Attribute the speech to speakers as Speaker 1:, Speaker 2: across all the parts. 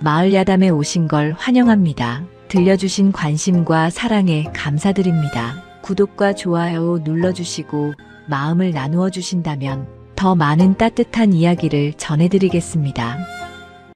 Speaker 1: 마을 야담에 오신 걸 환영합니다. 들려주신 관심과 사랑에 감사드립니다. 구독과 좋아요 눌러주시고 마음을 나누어 주신다면 더 많은 따뜻한 이야기를 전해드리겠습니다.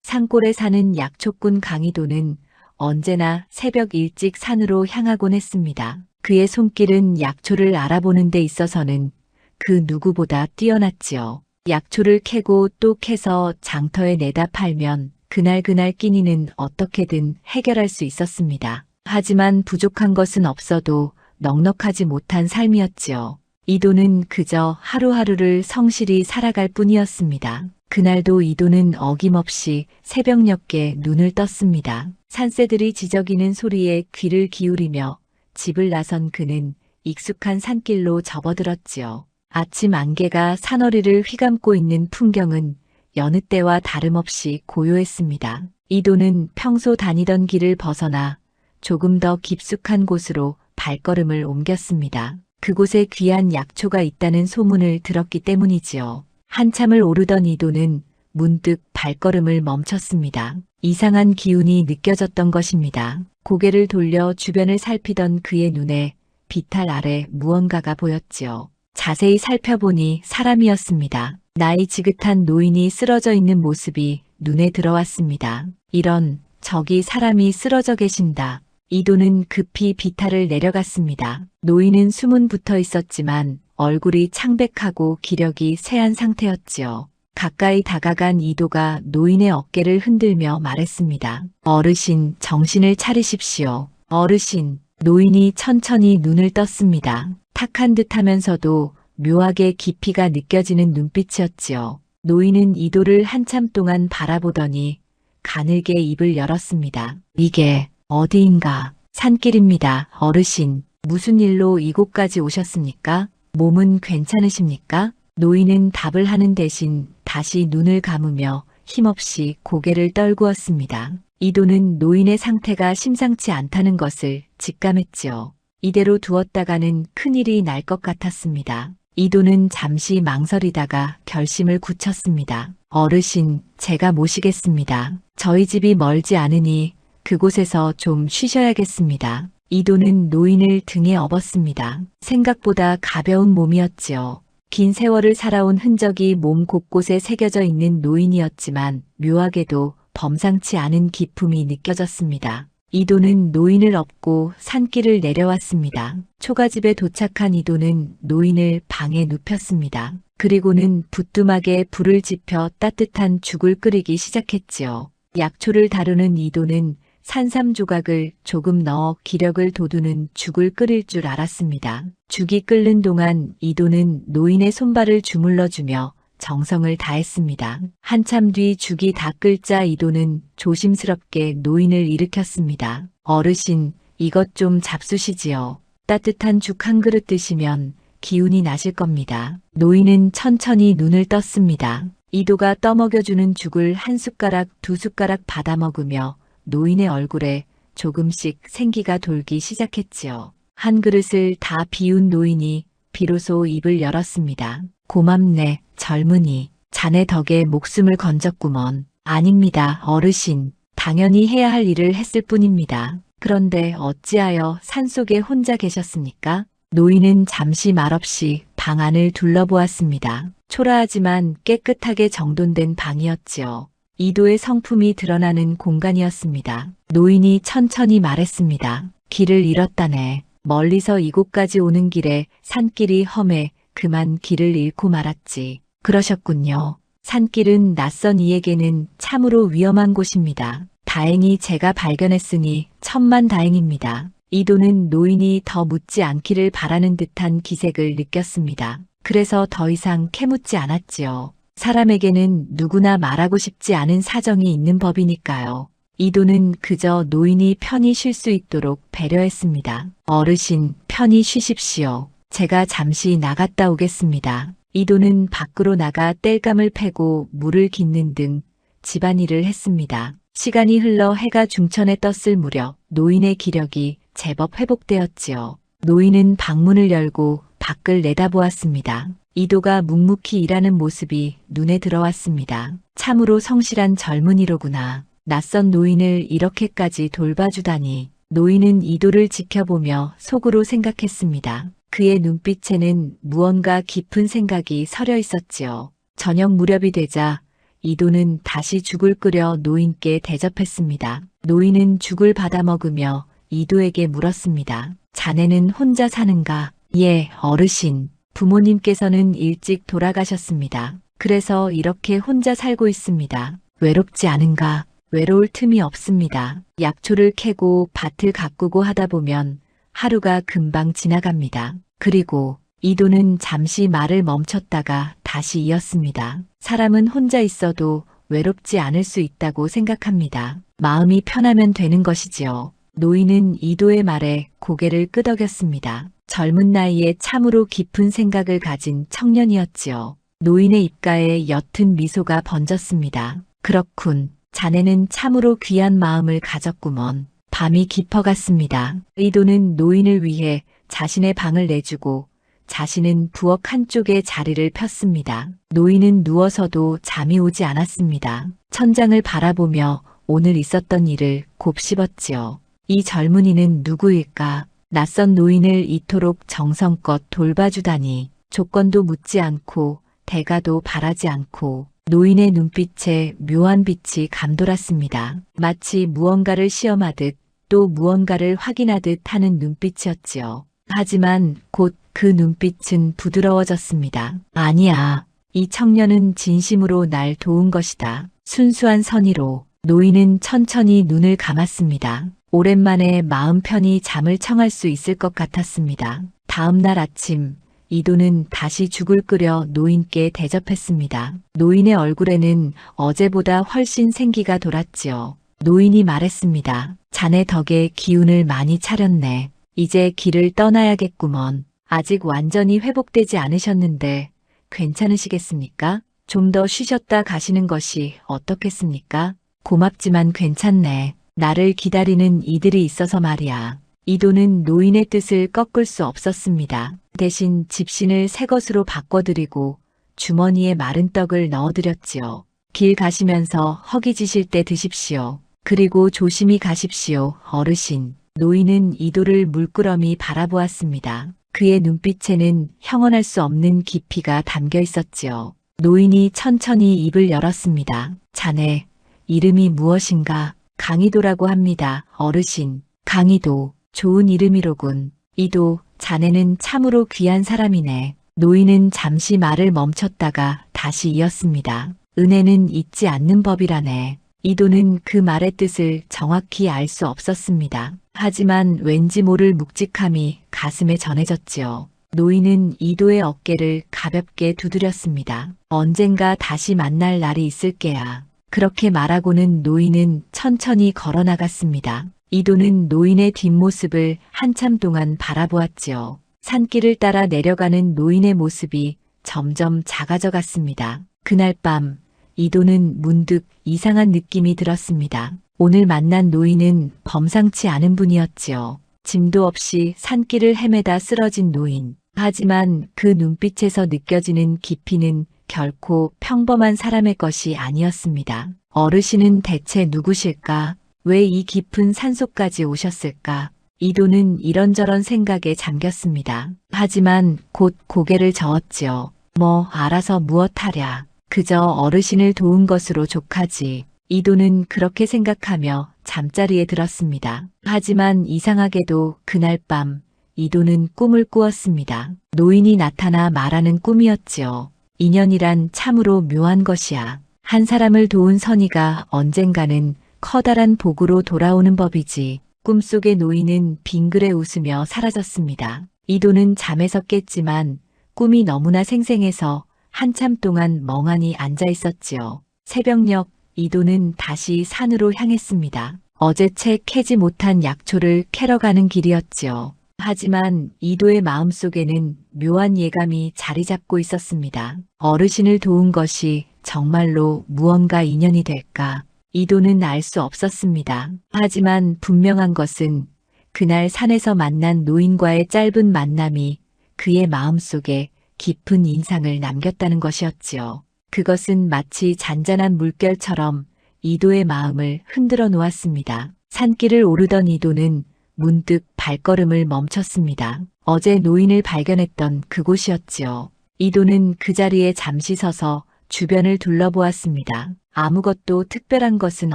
Speaker 1: 산골에 사는 약초꾼 강희도는 언제나 새벽 일찍 산으로 향하곤 했습니다. 그의 손길은 약초를 알아보는 데 있어서는 그 누구보다 뛰어났지요. 약초를 캐고 또 캐서 장터에 내다 팔면 그날 끼니는 어떻게든 해결할 수 있었습니다. 하지만 부족한 것은 없어도 넉넉하지 못한 삶이었지요. 이도는 그저 하루하루를 성실히 살아갈 뿐이었습니다. 그날도 이도는 어김없이 새벽녘에 눈을 떴습니다. 산새들이 지저귀는 소리에 귀를 기울이며 집을 나선 그는 익숙한 산길로 접어들었지요. 아침 안개가 산허리를 휘감고 있는 풍경은 여느 때와 다름없이 고요했습니다. 이도는 평소 다니던 길을 벗어나 조금 더 깊숙한 곳으로 발걸음을 옮겼습니다. 그곳에 귀한 약초가 있다는 소문을 들었기 때문이지요. 한참을 오르던 이도는 문득 발걸음을 멈췄습니다. 이상한 기운이 느껴졌던 것입니다. 고개를 돌려 주변을 살피던 그의 눈에 비탈 아래 무언가가 보였지요. 자세히 살펴보니 사람이었습니다. 나이 지긋한 노인이 쓰러져 있는 모습이 눈에 들어왔습니다. 이런, 저기 사람이 쓰러져 계신다. 이도는 급히 비탈을 내려갔습니다. 노인은 숨은 붙어 있었지만 얼굴이 창백하고 기력이 쇠한 상태였지요. 가까이 다가간 이도가 노인의 어깨를 흔들며 말했습니다. 어르신, 정신을 차리십시오. 어르신, 노인이 천천히 눈을 떴습니다. 탁한 듯 하면서도 묘하게 깊이가 느껴지는 눈빛이었지요. 노인은 이도를 한참 동안 바라보더니 가늘게 입을 열었습니다. 이게 어디인가? 산길입니다. 어르신, 무슨 일로 이곳까지 오셨습니까? 몸은 괜찮으십니까? 노인은 답을 하는 대신 다시 눈을 감으며 힘없이 고개를 떨구었습니다. 이도는 노인의 상태가 심상치 않다는 것을 직감했지요. 이대로 두었다가는 큰일이 날 것 같았습니다. 이도는 잠시 망설이다가 결심을 굳혔습니다. 어르신, 제가 모시겠습니다. 저희 집이 멀지 않으니 그곳에서 좀 쉬셔야겠습니다. 이도는 노인을 등에 업었습니다. 생각보다 가벼운 몸이었지요. 긴 세월을 살아온 흔적이 몸 곳곳에 새겨져 있는 노인이었지만 묘하게도 범상치 않은 기품이 느껴졌습니다. 이도는 노인을 업고 산길을 내려왔습니다. 초가집에 도착한 이도는 노인을 방에 눕혔습니다. 그리고는 부뚜막에 불을 지펴 따뜻한 죽을 끓이기 시작했지요. 약초를 다루는 이도는 산삼 조각을 조금 넣어 기력을 돋우는 죽을 끓일 줄 알았습니다. 죽이 끓는 동안 이도는 노인의 손발을 주물러주며 정성을 다했습니다. 한참 뒤 죽이 다 끓자 이도는 조심스럽게 노인을 일으켰습니다. 어르신, 이것 좀 잡수시지요. 따뜻한 죽 한 그릇 드시면 기운이 나실 겁니다. 노인은 천천히 눈을 떴습니다. 이도가 떠먹여주는 죽을 한 숟가락 두 숟가락 받아 먹으며 노인의 얼굴에 조금씩 생기가 돌기 시작했지요. 한 그릇을 다 비운 노인이 비로소 입을 열었습니다. 고맙네, 젊은이. 자네 덕에 목숨을 건졌구먼. 아닙니다, 어르신. 당연히 해야 할 일을 했을 뿐입니다. 그런데 어찌하여 산속에 혼자 계셨습니까? 노인은 잠시 말없이 방 안을 둘러보았습니다. 초라하지만 깨끗하게 정돈된 방이었지요. 이도의 성품이 드러나는 공간이었습니다. 노인이 천천히 말했습니다. 길을 잃었다네. 멀리서 이곳까지 오는 길에 산길이 험해 그만 길을 잃고 말았지. 그러셨군요. 산길은 낯선 이에게는 참으로 위험한 곳입니다. 다행히 제가 발견했으니 천만다행입니다. 이도는 노인이 더 묻지 않기를 바라는 듯한 기색을 느꼈습니다. 그래서 더 이상 캐묻지 않았지요. 사람에게는 누구나 말하고 싶지 않은 사정이 있는 법이니까요. 이도는 그저 노인이 편히 쉴 수 있도록 배려했습니다. 어르신, 편히 쉬십시오. 제가 잠시 나갔다 오겠습니다. 이도는 밖으로 나가 땔감을 패고 물을 깃는 등 집안일을 했습니다. 시간이 흘러 해가 중천에 떴을 무렵 노인의 기력이 제법 회복되었지요. 노인은 방문을 열고 밖을 내다보았습니다. 이도가 묵묵히 일하는 모습이 눈에 들어왔습니다. 참으로 성실한 젊은이로구나. 낯선 노인을 이렇게까지 돌봐주다니. 노인은 이도를 지켜보며 속으로 생각했습니다. 그의 눈빛에는 무언가 깊은 생각이 서려 있었지요. 저녁 무렵이 되자 이도는 다시 죽을 끓여 노인께 대접했습니다. 노인은 죽을 받아 먹으며 이도에게 물었습니다. 자네는 혼자 사는가? 예, 어르신. 부모님께서는 일찍 돌아가셨습니다. 그래서 이렇게 혼자 살고 있습니다. 외롭지 않은가? 외로울 틈이 없습니다. 약초를 캐고 밭을 가꾸고 하다 보면 하루가 금방 지나갑니다. 그리고 이도는 잠시 말을 멈췄다가 다시 이었습니다. 사람은 혼자 있어도 외롭지 않을 수 있다고 생각합니다. 마음이 편하면 되는 것이지요. 노인은 이도의 말에 고개를 끄덕였습니다. 젊은 나이에 참으로 깊은 생각을 가진 청년이었지요. 노인의 입가에 옅은 미소가 번졌습니다. 그렇군. 자네는 참으로 귀한 마음을 가졌구먼. 밤이 깊어갔습니다. 이도는 노인을 위해 자신의 방을 내주고 자신은 부엌 한쪽에 자리를 폈습니다. 노인은 누워서도 잠이 오지 않았습니다. 천장을 바라보며 오늘 있었던 일을 곱씹었지요. 이 젊은이는 누구일까? 낯선 노인을 이토록 정성껏 돌봐주다니. 조건도 묻지 않고 대가도 바라지 않고. 노인의 눈빛에 묘한 빛이 감돌았습니다. 마치 무언가를 시험하듯 또 무언가를 확인하듯 하는 눈빛이었지요. 하지만 곧 그 눈빛은 부드러워졌습니다. 아니야. 이 청년은 진심으로 날 도운 것이다. 순수한 선의로. 노인은 천천히 눈을 감았습니다. 오랜만에 마음 편히 잠을 청할 수 있을 것 같았습니다. 다음 날 아침 이도는 다시 죽을 끓여 노인께 대접했습니다. 노인의 얼굴에는 어제보다 훨씬 생기가 돌았지요. 노인이 말했습니다. 자네 덕에 기운을 많이 차렸네. 이제 길을 떠나야겠구먼. 아직 완전히 회복되지 않으셨는데 괜찮으시겠습니까? 좀 더 쉬셨다 가시는 것이 어떻겠습니까? 고맙지만 괜찮네. 나를 기다리는 이들이 있어서 말이야. 이도는 노인의 뜻을 꺾을 수 없었습니다. 대신 집신을 새 것으로 바꿔드리고 주머니에 마른 떡을 넣어드렸지요. 길 가시면서 허기지실 때 드십시오. 그리고 조심히 가십시오, 어르신. 노인은 이도를 물끄러미 바라보았습니다. 그의 눈빛에는 형언할 수 없는 깊이가 담겨 있었지요. 노인이 천천히 입을 열었습니다. 자네, 이름이 무엇인가? 강희도라고 합니다, 어르신. 강희도, 좋은 이름이로군. 이도, 자네는 참으로 귀한 사람이네. 노인은 잠시 말을 멈췄다가 다시 이었습니다. 은혜는 잊지 않는 법이라네. 이도는 그 말의 뜻을 정확히 알 수 없었습니다. 하지만 왠지 모를 묵직함이 가슴에 전해졌지요. 노인은 이도의 어깨를 가볍게 두드렸습니다. 언젠가 다시 만날 날이 있을 게야. 그렇게 말하고는 노인은 천천히 걸어 나갔습니다. 이도는 노인의 뒷모습을 한참 동안 바라보았지요. 산길을 따라 내려가는 노인의 모습이 점점 작아져 갔습니다. 그날 밤 이도는 문득 이상한 느낌이 들었습니다. 오늘 만난 노인은 범상치 않은 분이었지요. 짐도 없이 산길을 헤매다 쓰러진 노인. 하지만 그 눈빛에서 느껴지는 깊이는 결코 평범한 사람의 것이 아니었습니다. 어르신은 대체 누구실까? 왜 이 깊은 산속까지 오셨을까? 이도는 이런저런 생각에 잠겼습니다. 하지만 곧 고개를 저었지요. 뭐 알아서 무엇하랴. 그저 어르신을 도운 것으로 족하지. 이도는 그렇게 생각하며 잠자리에 들었습니다. 하지만 이상하게도 그날 밤 이도는 꿈을 꾸었습니다. 노인이 나타나 말하는 꿈이었지요. 인연이란 참으로 묘한 것이야. 한 사람을 도운 선의가 언젠가는 커다란 복으로 돌아오는 법이지. 꿈속의 노인은 빙그레 웃으며 사라졌습니다. 이도는 잠에서 깼지만 꿈이 너무나 생생해서 한참 동안 멍하니 앉아 있었지요. 새벽녘 이도는 다시 산으로 향했습니다. 어제 채 캐지 못한 약초를 캐러 가는 길이었지요. 하지만 이도의 마음속에는 묘한 예감이 자리 잡고 있었습니다. 어르신을 도운 것이 정말로 무언가 인연이 될까? 이도는 알 수 없었습니다. 하지만 분명한 것은 그날 산에서 만난 노인과의 짧은 만남이 그의 마음속에 깊은 인상을 남겼다는 것이었지요. 그것은 마치 잔잔한 물결처럼 이도의 마음을 흔들어 놓았습니다. 산길을 오르던 이도는 문득 발걸음을 멈췄습니다. 어제 노인을 발견했던 그곳이었지요. 이도는 그 자리에 잠시 서서 주변을 둘러보았습니다. 아무것도 특별한 것은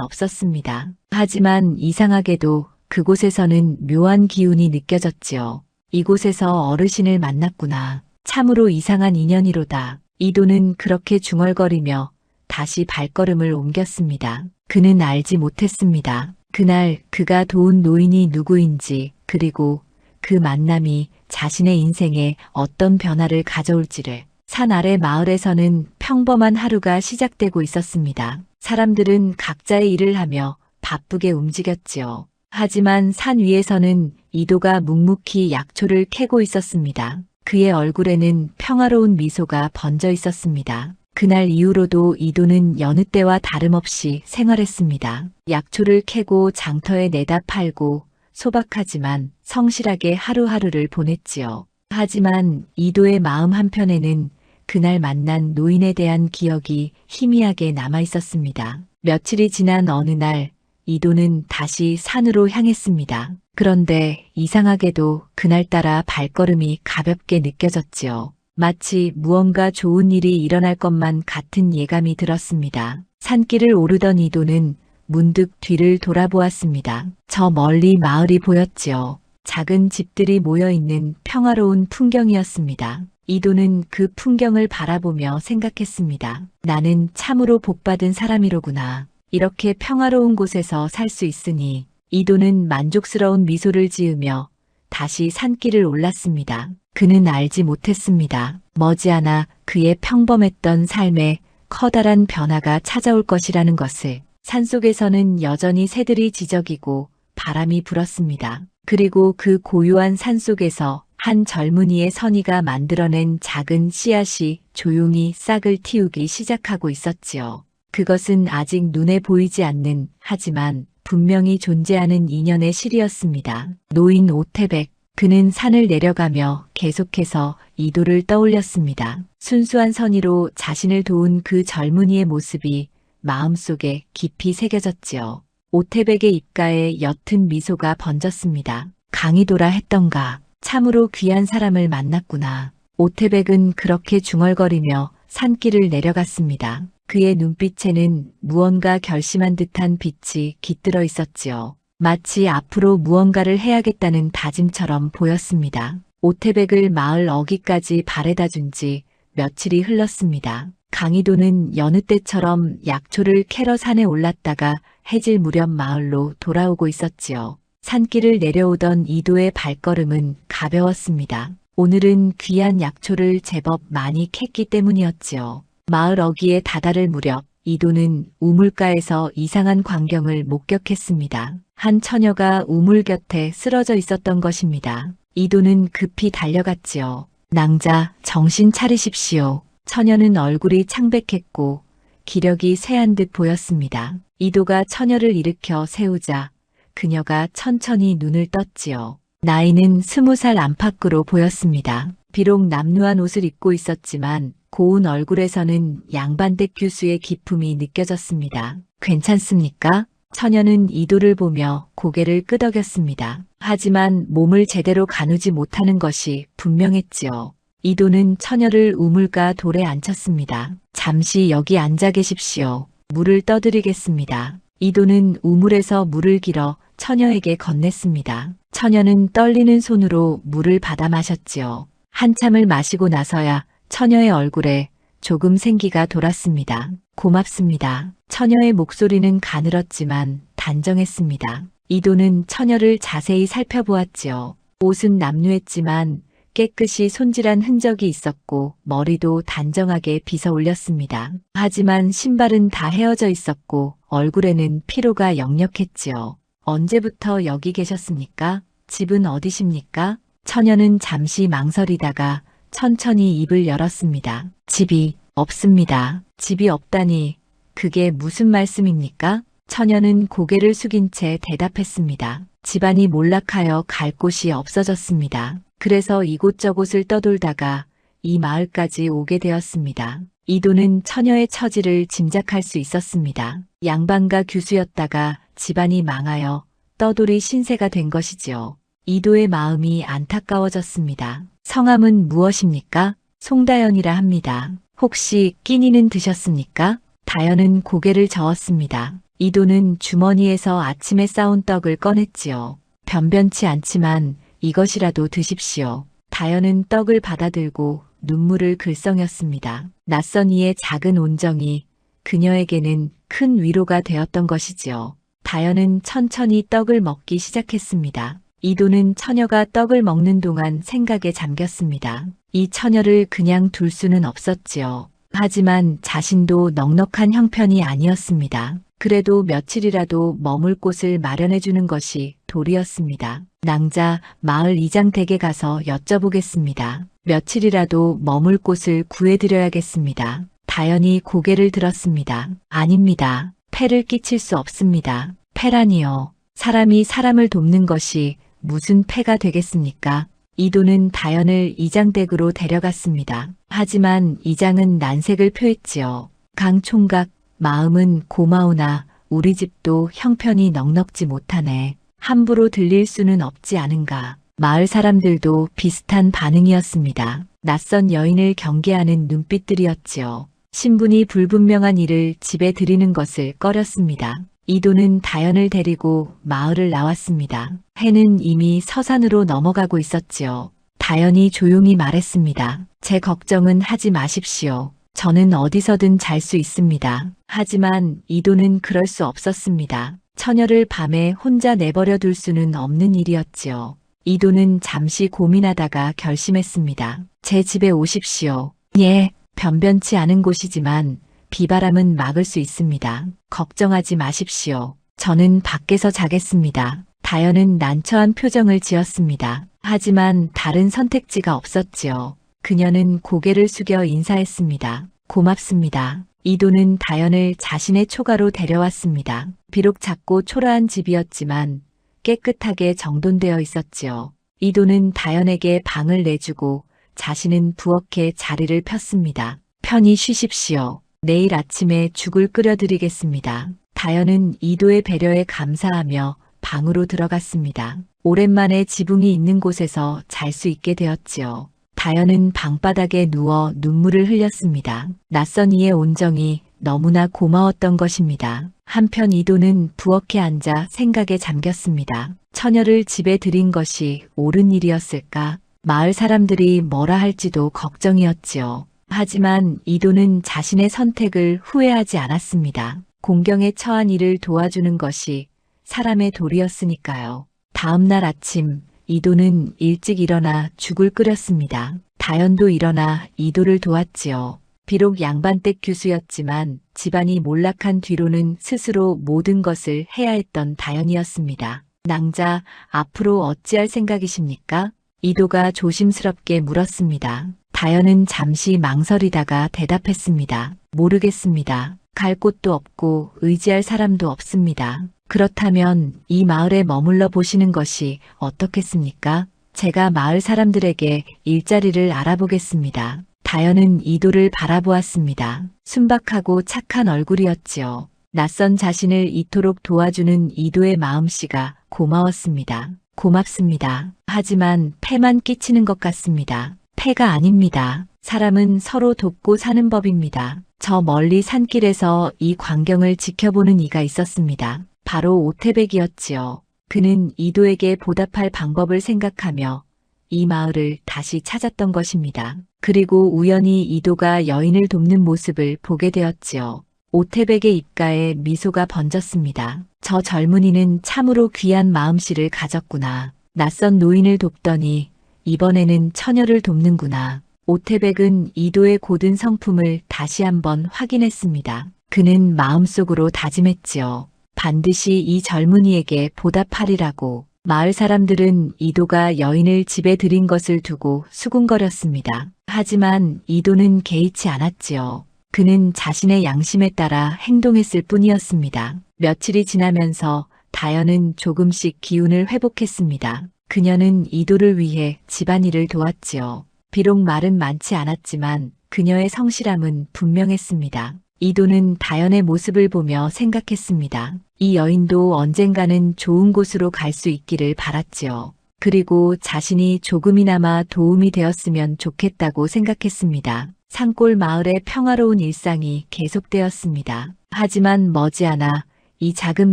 Speaker 1: 없었습니다. 하지만 이상하게도 그곳에서는 묘한 기운이 느껴졌지요. 이곳에서 어르신을 만났구나. 참으로 이상한 인연이로다. 이도는 그렇게 중얼거리며 다시 발걸음을 옮겼습니다. 그는 알지 못했습니다. 그날 그가 도운 노인이 누구인지, 그리고 그 만남이 자신의 인생에 어떤 변화를 가져올지를. 산 아래 마을에서는 평범한 하루가 시작되고 있었습니다. 사람들은 각자의 일을 하며 바쁘게 움직였지요. 하지만 산 위에서는 이도가 묵묵히 약초를 캐고 있었습니다. 그의 얼굴에는 평화로운 미소가 번져 있었습니다. 그날 이후로도 이도는 여느 때와 다름없이 생활했습니다. 약초를 캐고 장터에 내다 팔고 소박하지만 성실하게 하루하루를 보냈지요. 하지만 이도의 마음 한편에는 그날 만난 노인에 대한 기억이 희미하게 남아 있었습니다. 며칠이 지난 어느 날 이도는 다시 산으로 향했습니다. 그런데 이상하게도 그날따라 발걸음이 가볍게 느껴졌지요. 마치 무언가 좋은 일이 일어날 것만 같은 예감이 들었습니다. 산길을 오르던 이도는 문득 뒤를 돌아보았습니다. 저 멀리 마을이 보였지요. 작은 집들이 모여있는 평화로운 풍경이었습니다. 이도는 그 풍경을 바라보며 생각했습니다. 나는 참으로 복받은 사람이로구나. 이렇게 평화로운 곳에서 살 수 있으니. 이도는 만족스러운 미소를 지으며 다시 산길을 올랐습니다. 그는 알지 못했습니다. 머지않아 그의 평범했던 삶에 커다란 변화가 찾아올 것이라는 것을. 산속에서는 여전히 새들이 지저귀고 바람이 불었습니다. 그리고 그 고요한 산속에서 한 젊은이의 선의가 만들어낸 작은 씨앗이 조용히 싹을 틔우기 시작하고 있었지요. 그것은 아직 눈에 보이지 않는, 하지만 분명히 존재하는 인연의 실이었습니다. 노인 오태백, 그는 산을 내려가며 계속해서 이도를 떠올렸습니다. 순수한 선의로 자신을 도운 그 젊은이의 모습이 마음속에 깊이 새겨졌지요. 오태백의 입가에 옅은 미소가 번졌습니다. 강이도라 했던가. 참으로 귀한 사람을 만났구나. 오태백은 그렇게 중얼거리며 산길을 내려갔습니다. 그의 눈빛에는 무언가 결심한 듯한 빛이 깃들어 있었지요. 마치 앞으로 무언가를 해야겠다는 다짐처럼 보였습니다. 오태백을 마을 어귀까지 바래다 준 지 며칠이 흘렀습니다. 강이도는 여느 때처럼 약초를 캐러 산에 올랐다가 해질 무렵 마을로 돌아오고 있었지요. 산길을 내려오던 이도의 발걸음은 가벼웠습니다. 오늘은 귀한 약초를 제법 많이 캤기 때문이었지요. 마을 어귀에 다다를 무렵 이도는 우물가에서 이상한 광경을 목격했습니다. 한 처녀가 우물 곁에 쓰러져 있었던 것입니다. 이도는 급히 달려갔지요. 낭자, 정신 차리십시오. 처녀는 얼굴이 창백했고 기력이 쇠한 듯 보였습니다. 이도가 처녀를 일으켜 세우자 그녀가 천천히 눈을 떴지요. 나이는 20살 안팎으로 보였습니다. 비록 남루한 옷을 입고 있었지만 고운 얼굴에서는 양반댁 규수의 기품이 느껴졌습니다. 괜찮습니까? 처녀는 이도를 보며 고개를 끄덕였습니다. 하지만 몸을 제대로 가누지 못하는 것이 분명했지요. 이도는 처녀를 우물가 돌에 앉혔습니다. 잠시 여기 앉아 계십시오. 물을 떠드리겠습니다. 이도는 우물에서 물을 길어 처녀에게 건넸습니다. 처녀는 떨리는 손으로 물을 받아 마셨지요. 한참을 마시고 나서야 처녀의 얼굴에 조금 생기가 돌았습니다. 고맙습니다. 처녀의 목소리는 가늘었지만 단정했습니다. 이도는 처녀를 자세히 살펴보았지요. 옷은 남루했지만 깨끗이 손질한 흔적이 있었고 머리도 단정하게 빗어 올렸습니다. 하지만 신발은 다 헤어져 있었고 얼굴에는 피로가 역력했지요. 언제부터 여기 계셨습니까? 집은 어디십니까? 처녀는 잠시 망설이다가 천천히 입을 열었습니다. 집이 없습니다. 집이 없다니 그게 무슨 말씀입니까? 처녀는 고개를 숙인 채 대답했습니다. 집안이 몰락하여 갈 곳이 없어졌습니다. 그래서 이곳저곳을 떠돌다가 이 마을까지 오게 되었습니다. 이도는 처녀의 처지를 짐작할 수 있었습니다. 양반가 규수였다가 집안이 망하여 떠돌이 신세가 된 것이지요. 이도의 마음이 안타까워졌습니다. 성함은 무엇입니까? 송다연이라 합니다. 혹시 끼니는 드셨습니까? 다연은 고개를 저었습니다. 이도는 주머니에서 아침에 싸온 떡을 꺼냈지요. 변변치 않지만 이것이라도 드십시오. 다연은 떡을 받아들고 눈물을 글썽였습니다. 낯선 이의 작은 온정이 그녀에게는 큰 위로가 되었던 것이지요. 다연은 천천히 떡을 먹기 시작했습니다. 이도는 처녀가 떡을 먹는 동안 생각에 잠겼습니다. 이 처녀를 그냥 둘 수는 없었지요. 하지만 자신도 넉넉한 형편이 아니었습니다. 그래도 며칠이라도 머물 곳을 마련해 주는 것이 도리였습니다. 낭자 마을 이장 댁에 가서 여쭤보겠습니다. 며칠이라도 머물 곳을 구해드려야겠습니다. 다연이 고개를 들었습니다. 아닙니다. 폐를 끼칠 수 없습니다. 폐라니요. 사람이 사람을 돕는 것이 무슨 폐가 되겠습니까? 이도는 다연을 이장댁으로 데려갔습니다. 하지만 이장은 난색을 표했지요. 강 총각, 마음은 고마우나 우리 집도 형편이 넉넉지 못하네. 함부로 들릴 수는 없지 않은가. 마을 사람들도 비슷한 반응이었습니다. 낯선 여인을 경계하는 눈빛들이었지요. 신분이 불분명한 이를 집에 들이는 것을 꺼렸습니다. 이도는 다연을 데리고 마을을 나왔습니다. 해는 이미 서산으로 넘어가고 있었지요. 다연이 조용히 말했습니다. 제 걱정은 하지 마십시오. 저는 어디서든 잘 수 있습니다. 하지만 이도는 그럴 수 없었습니다. 처녀를 밤에 혼자 내버려 둘 수는 없는 일이었지요. 이도는 잠시 고민하다가 결심했습니다. 제 집에 오십시오. 예, 변변치 않은 곳이지만 비바람은 막을 수 있습니다. 걱정하지 마십시오. 저는 밖에서 자겠습니다. 다연은 난처한 표정을 지었습니다. 하지만 다른 선택지가 없었지요. 그녀는 고개를 숙여 인사했습니다. 고맙습니다. 이도는 다연을 자신의 초가로 데려왔습니다. 비록 작고 초라한 집이었지만 깨끗하게 정돈되어 있었지요. 이도는 다연에게 방을 내주고 자신은 부엌에 자리를 폈습니다. 편히 쉬십시오. 내일 아침에 죽을 끓여드리겠습니다. 다연은 이도의 배려에 감사하며 방으로 들어갔습니다. 오랜만에 지붕이 있는 곳에서 잘 수 있게 되었지요. 다연은 방바닥에 누워 눈물을 흘렸습니다. 낯선 이의 온정이 너무나 고마웠던 것입니다. 한편 이도는 부엌에 앉아 생각에 잠겼습니다. 처녀를 집에 들인 것이 옳은 일이었을까? 마을 사람들이 뭐라 할지도 걱정이었지요. 하지만 이도는 자신의 선택을 후회하지 않았습니다. 공경에 처한 이를 도와주는 것이 사람의 도리였으니까요. 다음 날 아침 이도는 일찍 일어나 죽을 끓였습니다. 다연도 일어나 이도를 도왔지요. 비록 양반댁 규수였지만 집안이 몰락한 뒤로는 스스로 모든 것을 해야 했던 다연이었습니다. 낭자, 앞으로 어찌할 생각이십니까? 이도가 조심스럽게 물었습니다. 다연은 잠시 망설이다가 대답했습니다. 모르겠습니다. 갈 곳도 없고 의지할 사람도 없습니다. 그렇다면 이 마을에 머물러 보시는 것이 어떻겠습니까? 제가 마을 사람들에게 일자리를 알아보겠습니다. 다연은 이도를 바라보았습니다. 순박하고 착한 얼굴이었지요. 낯선 자신을 이토록 도와주는 이도의 마음씨가 고마웠습니다. 고맙습니다. 하지만 폐만 끼치는 것 같습니다. 폐가 아닙니다. 사람은 서로 돕고 사는 법입니다. 저 멀리 산길에서 이 광경을 지켜보는 이가 있었습니다. 바로 오태백이었지요. 그는 이도에게 보답할 방법을 생각하며 이 마을을 다시 찾았던 것입니다. 그리고 우연히 이도가 여인을 돕는 모습을 보게 되었지요. 오태백의 입가에 미소가 번졌습니다. 저 젊은이는 참으로 귀한 마음씨를 가졌구나. 낯선 노인을 돕더니 이번에는 처녀를 돕는구나. 오태백은 이도의 고든 성품을 다시 한번 확인했습니다. 그는 마음속으로 다짐했지요. 반드시 이 젊은이에게 보답하리라고. 마을 사람들은 이도가 여인을 집에 들인 것을 두고 수군거렸습니다. 하지만 이도는 개의치 않았지요. 그는 자신의 양심에 따라 행동했을 뿐이었습니다. 며칠이 지나면서 다연은 조금씩 기운을 회복했습니다. 그녀는 이도를 위해 집안일을 도왔지요. 비록 말은 많지 않았지만 그녀의 성실함은 분명했습니다. 이도는 다연의 모습을 보며 생각했습니다. 이 여인도 언젠가는 좋은 곳으로 갈 수 있기를 바랐지요. 그리고 자신이 조금이나마 도움이 되었으면 좋겠다고 생각했습니다. 산골 마을의 평화로운 일상이 계속되었습니다. 하지만 머지않아 이 작은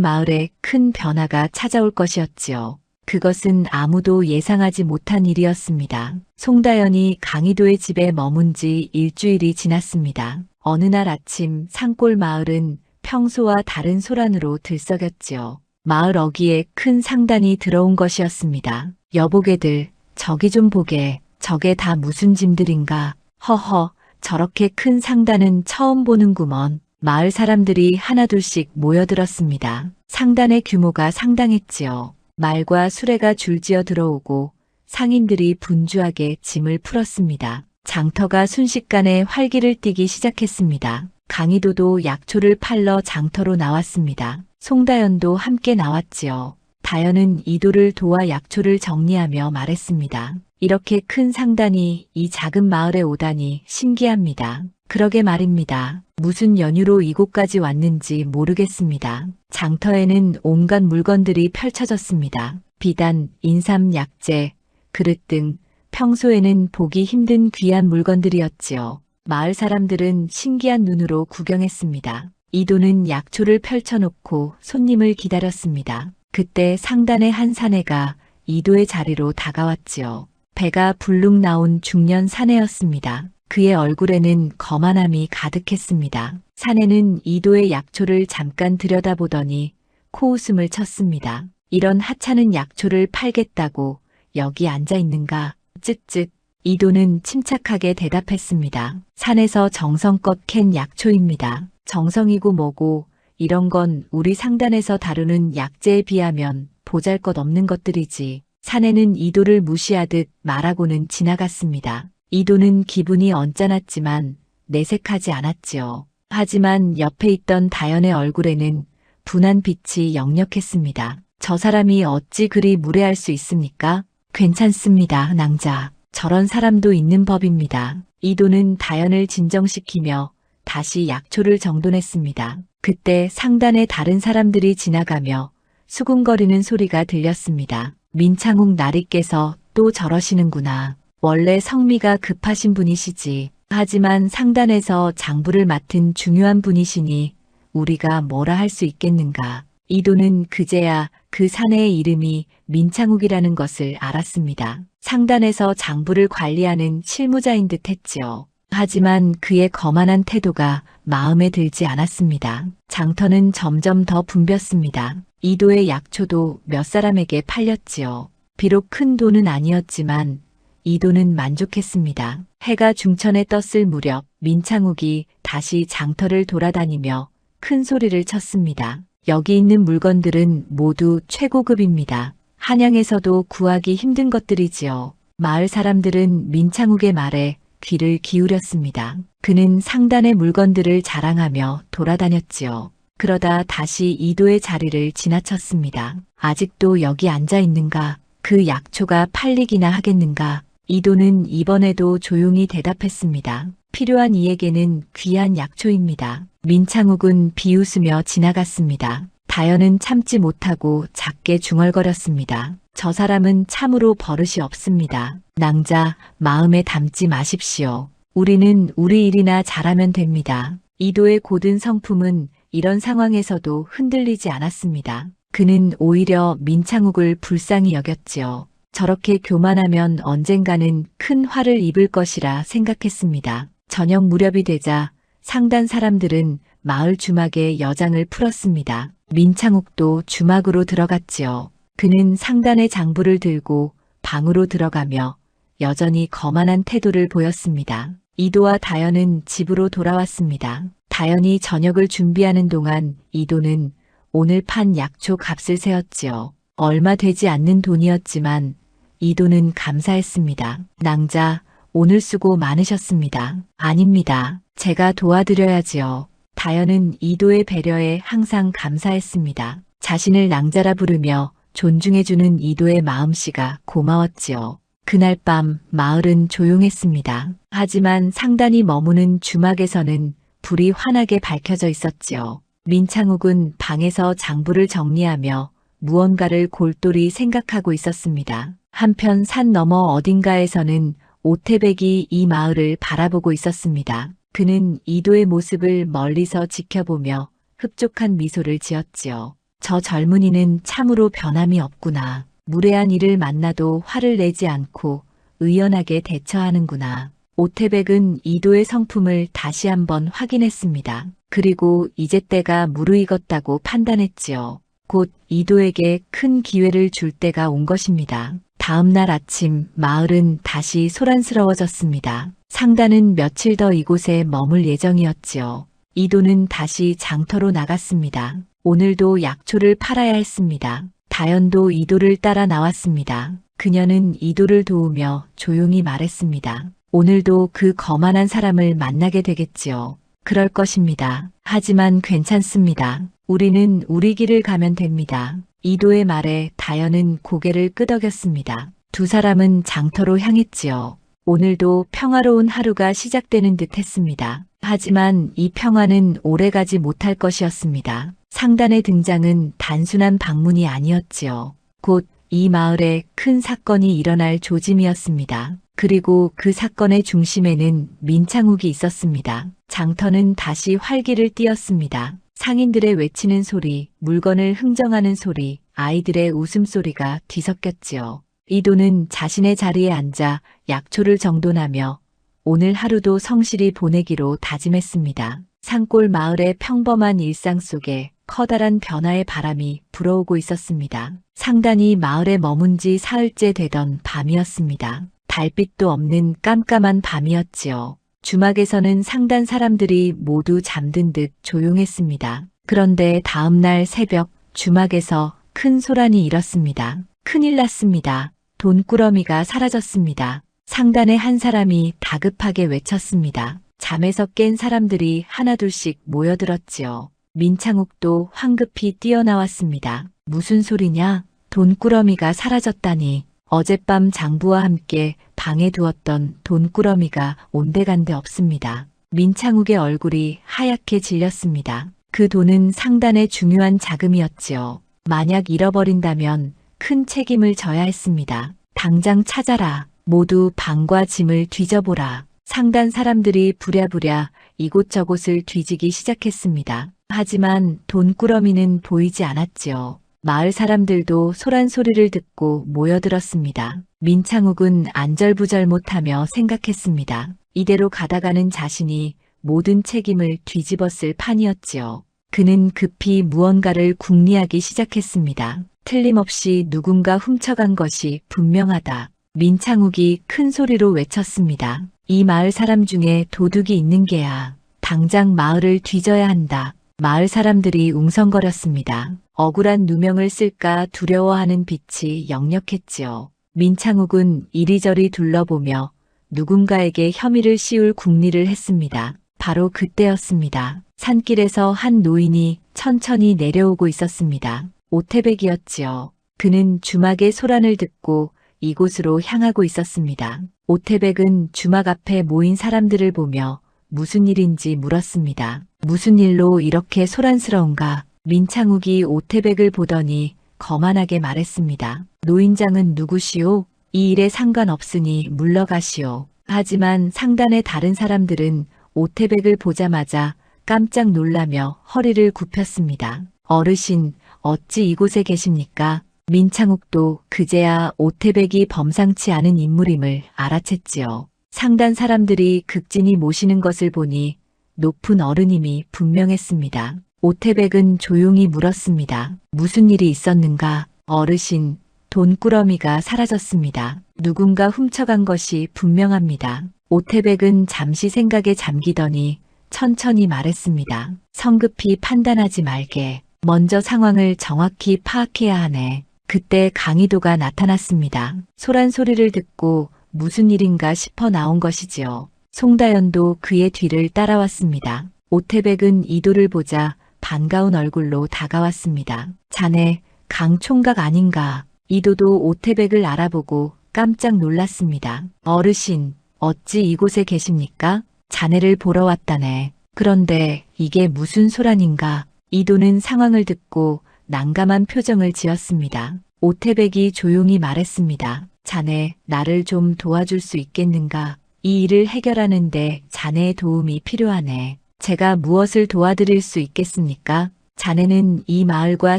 Speaker 1: 마을에 큰 변화가 찾아올 것이었지요. 그것은 아무도 예상하지 못한 일이었습니다. 송다연이 강희도의 집에 머문 지 일주일이 지났습니다. 어느 날 아침 산골 마을은 평소와 다른 소란으로 들썩였지요. 마을 어귀에 큰 상단이 들어온 것이었습니다. 여보게들, 저기 좀 보게. 저게 다 무슨 짐들인가. 허허, 저렇게 큰 상단은 처음 보는구먼. 마을 사람들이 하나둘씩 모여들었습니다. 상단의 규모가 상당했지요. 말과 수레가 줄지어 들어오고 상인들이 분주하게 짐을 풀었습니다. 장터가 순식간에 활기를 띠기 시작했습니다. 강희도도 약초를 팔러 장터로 나왔습니다. 송다연도 함께 나왔지요. 다연은 이도를 도와 약초를 정리하며 말했습니다. 이렇게 큰 상단이 이 작은 마을에 오다니 신기합니다. 그러게 말입니다. 무슨 연유로 이곳까지 왔는지 모르겠습니다. 장터에는 온갖 물건들이 펼쳐졌습니다. 비단, 인삼, 약재, 그릇 등 평소에는 보기 힘든 귀한 물건들이었지요. 마을 사람들은 신기한 눈으로 구경했습니다. 이도는 약초를 펼쳐놓고 손님을 기다렸습니다. 그때 상단의 한 사내가 이도의 자리로 다가왔지요. 배가 불룩 나온 중년 사내였습니다. 그의 얼굴에는 거만함이 가득했습니다. 사내는 이도의 약초를 잠깐 들여다보더니 코웃음을 쳤습니다. 이런 하찮은 약초를 팔겠다고 여기 앉아 있는가? 쯧쯧. 이도는 침착하게 대답했습니다. 산에서 정성껏 캔 약초입니다. 정성이고 뭐고 이런 건 우리 상단에서 다루는 약재에 비하면 보잘것없는 것들이지. 사내는 이도를 무시하듯 말하고는 지나갔습니다. 이도는 기분이 언짢았지만 내색하지 않았지요. 하지만 옆에 있던 다연의 얼굴에는 분한 빛이 역력했습니다. 저 사람이 어찌 그리 무례할 수 있습니까? 괜찮습니다, 낭자. 저런 사람도 있는 법입니다. 이도는 다연을 진정시키며 다시 약초를 정돈했습니다. 그때 상단의 다른 사람들이 지나가며 수군거리는 소리가 들렸습니다. 민창욱 나리께서 또 저러시는구나. 원래 성미가 급하신 분이시지. 하지만 상단에서 장부를 맡은 중요한 분이시니 우리가 뭐라 할 수 있겠는가. 이도는 그제야 그 사내의 이름이 민창욱이라는 것을 알았습니다. 상단에서 장부를 관리하는 실무자인 듯 했지요. 하지만 그의 거만한 태도가 마음에 들지 않았습니다. 장터는 점점 더 붐볐습니다. 이도의 약초도 몇 사람에게 팔렸지요. 비록 큰 돈은 아니었지만 이도는 만족했습니다. 해가 중천에 떴을 무렵 민창욱이 다시 장터를 돌아다니며 큰 소리를 쳤습니다. 여기 있는 물건들은 모두 최고급입니다. 한양에서도 구하기 힘든 것들이지요. 마을 사람들은 민창욱의 말에 귀를 기울였습니다. 그는 상단의 물건들을 자랑하며 돌아다녔지요. 그러다 다시 이도의 자리를 지나쳤습니다. 아직도 여기 앉아 있는가? 그 약초가 팔리기나 하겠는가? 이도는 이번에도 조용히 대답했습니다. 필요한 이에게는 귀한 약초입니다. 민창욱은 비웃으며 지나갔습니다. 다연은 참지 못하고 작게 중얼거렸습니다. 저 사람은 참으로 버릇이 없습니다. 낭자, 마음에 담지 마십시오. 우리는 우리 일이나 잘하면 됩니다. 이도의 고든 성품은 이런 상황에서도 흔들리지 않았습니다. 그는 오히려 민창욱을 불쌍히 여겼지요. 저렇게 교만하면 언젠가는 큰 화를 입을 것이라 생각했습니다. 저녁 무렵이 되자 상단 사람들은 마을 주막에 여장을 풀었습니다. 민창욱도 주막으로 들어갔지요. 그는 상단의 장부를 들고 방으로 들어가며 여전히 거만한 태도를 보였습니다. 이도와 다연은 집으로 돌아왔습니다. 다연이 저녁을 준비하는 동안 이도는 오늘 판 약초 값을 세었지요. 얼마 되지 않는 돈이었지만 이도는 감사했습니다. 낭자, 오늘 수고 많으셨습니다. 아닙니다. 제가 도와드려야지요. 다연은 이도의 배려에 항상 감사했습니다. 자신을 낭자라 부르며 존중해주는 이도의 마음씨가 고마웠지요. 그날 밤 마을은 조용했습니다. 하지만 상단이 머무는 주막에서는 불이 환하게 밝혀져 있었지요. 민창욱은 방에서 장부를 정리하며 무언가를 골똘히 생각하고 있었습니다. 한편 산 너머 어딘가에서는 오태백이 이 마을을 바라보고 있었습니다. 그는 이도의 모습을 멀리서 지켜보며 흡족한 미소를 지었지요. 저 젊은이는 참으로 변함이 없구나. 무례한 이를 만나도 화를 내지 않고 의연하게 대처하는구나. 오태백은 이도의 성품을 다시 한번 확인했습니다. 그리고 이제 때가 무르익었다고 판단했지요. 곧 이도에게 큰 기회를 줄 때가 온 것입니다. 다음 날 아침 마을은 다시 소란스러워졌습니다. 상단은 며칠 더 이곳에 머물 예정이었지요. 이도는 다시 장터로 나갔습니다. 오늘도 약초를 팔아야 했습니다. 다연도 이도를 따라 나왔습니다. 그녀는 이도를 도우며 조용히 말했습니다. 오늘도 그 거만한 사람을 만나게 되겠지요. 그럴 것입니다. 하지만 괜찮습니다. 우리는 우리 길을 가면 됩니다. 이도의 말에 다연은 고개를 끄덕였습니다. 두 사람은 장터로 향했지요. 오늘도 평화로운 하루가 시작되는 듯 했습니다. 하지만 이 평화는 오래가지 못할 것이었습니다. 상단의 등장은 단순한 방문이 아니었지요. 곧 이 마을에 큰 사건이 일어날 조짐이었습니다. 그리고 그 사건의 중심에는 민창욱이 있었습니다. 장터는 다시 활기를 띠었습니다. 상인들의 외치는 소리, 물건을 흥정하는 소리, 아이들의 웃음소리가 뒤섞였지요. 이도는 자신의 자리에 앉아 약초를 정돈하며 오늘 하루도 성실히 보내기로 다짐했습니다. 산골 마을의 평범한 일상 속에 커다란 변화의 바람이 불어오고 있었습니다. 상단이 마을에 머문 지 사흘째 되던 밤이었습니다. 달빛도 없는 깜깜한 밤이었지요. 주막에서는 상단 사람들이 모두 잠든 듯 조용했습니다. 그런데 다음날 새벽 주막에서 큰 소란이 일었습니다. 큰일 났습니다. 돈꾸러미가 사라졌습니다. 상단의 한 사람이 다급하게 외쳤습니다. 잠에서 깬 사람들이 하나둘씩 모여들었지요. 민창욱도 황급히 뛰어나왔습니다. 무슨 소리냐? 돈꾸러미가 사라졌다니. 어젯밤 장부와 함께 방에 두었던 돈꾸러미가 온데간데 없습니다. 민창욱의 얼굴이 하얗게 질렸습니다. 그 돈은 상단의 중요한 자금이었지요. 만약 잃어버린다면 큰 책임을 져야 했습니다. 당장 찾아라. 모두 방과 짐을 뒤져보라. 상단 사람들이 부랴부랴 이곳저곳을 뒤지기 시작했습니다. 하지만 돈꾸러미는 보이지 않았지요. 마을 사람들도 소란 소리를 듣고 모여들었습니다. 민창욱은 안절부절 못하며 생각했습니다. 이대로 가다가는 자신이 모든 책임을 뒤집었을 판이었지요. 그는 급히 무언가를 궁리하기 시작했습니다. 틀림없이 누군가 훔쳐간 것이 분명하다. 민창욱이 큰 소리로 외쳤습니다. 이 마을 사람 중에 도둑이 있는 게야. 당장 마을을 뒤져야 한다. 마을 사람들이 웅성거렸습니다. 억울한 누명을 쓸까 두려워하는 빛이 역력했지요. 민창욱은 이리저리 둘러보며 누군가에게 혐의를 씌울 궁리를 했습니다. 바로 그때였습니다. 산길에서 한 노인이 천천히 내려오고 있었습니다. 오태백이었지요. 그는 주막의 소란을 듣고 이곳으로 향하고 있었습니다. 오태백은 주막 앞에 모인 사람들을 보며 무슨 일인지 물었습니다. 무슨 일로 이렇게 소란스러운가? 민창욱이 오태백을 보더니 거만하게 말했습니다. 노인장은 누구시오? 이 일에 상관없으니 물러가시오. 하지만 상단의 다른 사람들은 오태백을 보자마자 깜짝 놀라며 허리를 굽혔습니다. 어르신, 어찌 이곳에 계십니까? 민창욱도 그제야 오태백이 범상치 않은 인물임을 알아챘지요. 상단 사람들이 극진히 모시는 것을 보니 높은 어른임이 분명했습니다. 오태백은 조용히 물었습니다. 무슨 일이 있었는가? 어르신, 돈꾸러미가 사라졌습니다. 누군가 훔쳐간 것이 분명합니다. 오태백은 잠시 생각에 잠기더니 천천히 말했습니다. 성급히 판단하지 말게. 먼저 상황을 정확히 파악해야 하네. 그때 강희도가 나타났습니다. 소란 소리를 듣고 무슨 일인가 싶어 나온 것이지요. 송다연도 그의 뒤를 따라왔습니다. 오태백은 이도를 보자 반가운 얼굴로 다가왔습니다. 자네 강 총각 아닌가? 이도도 오태백을 알아보고 깜짝 놀랐습니다. 어르신, 어찌 이곳에 계십니까? 자네를 보러 왔다네. 그런데 이게 무슨 소란인가? 이도는 상황을 듣고 난감한 표정을 지었습니다. 오태백이 조용히 말했습니다. 자네, 나를 좀 도와줄 수 있겠는가? 이 일을 해결하는데 자네의 도움이 필요하네. 제가 무엇을 도와드릴 수 있겠습니까? 자네는 이 마을과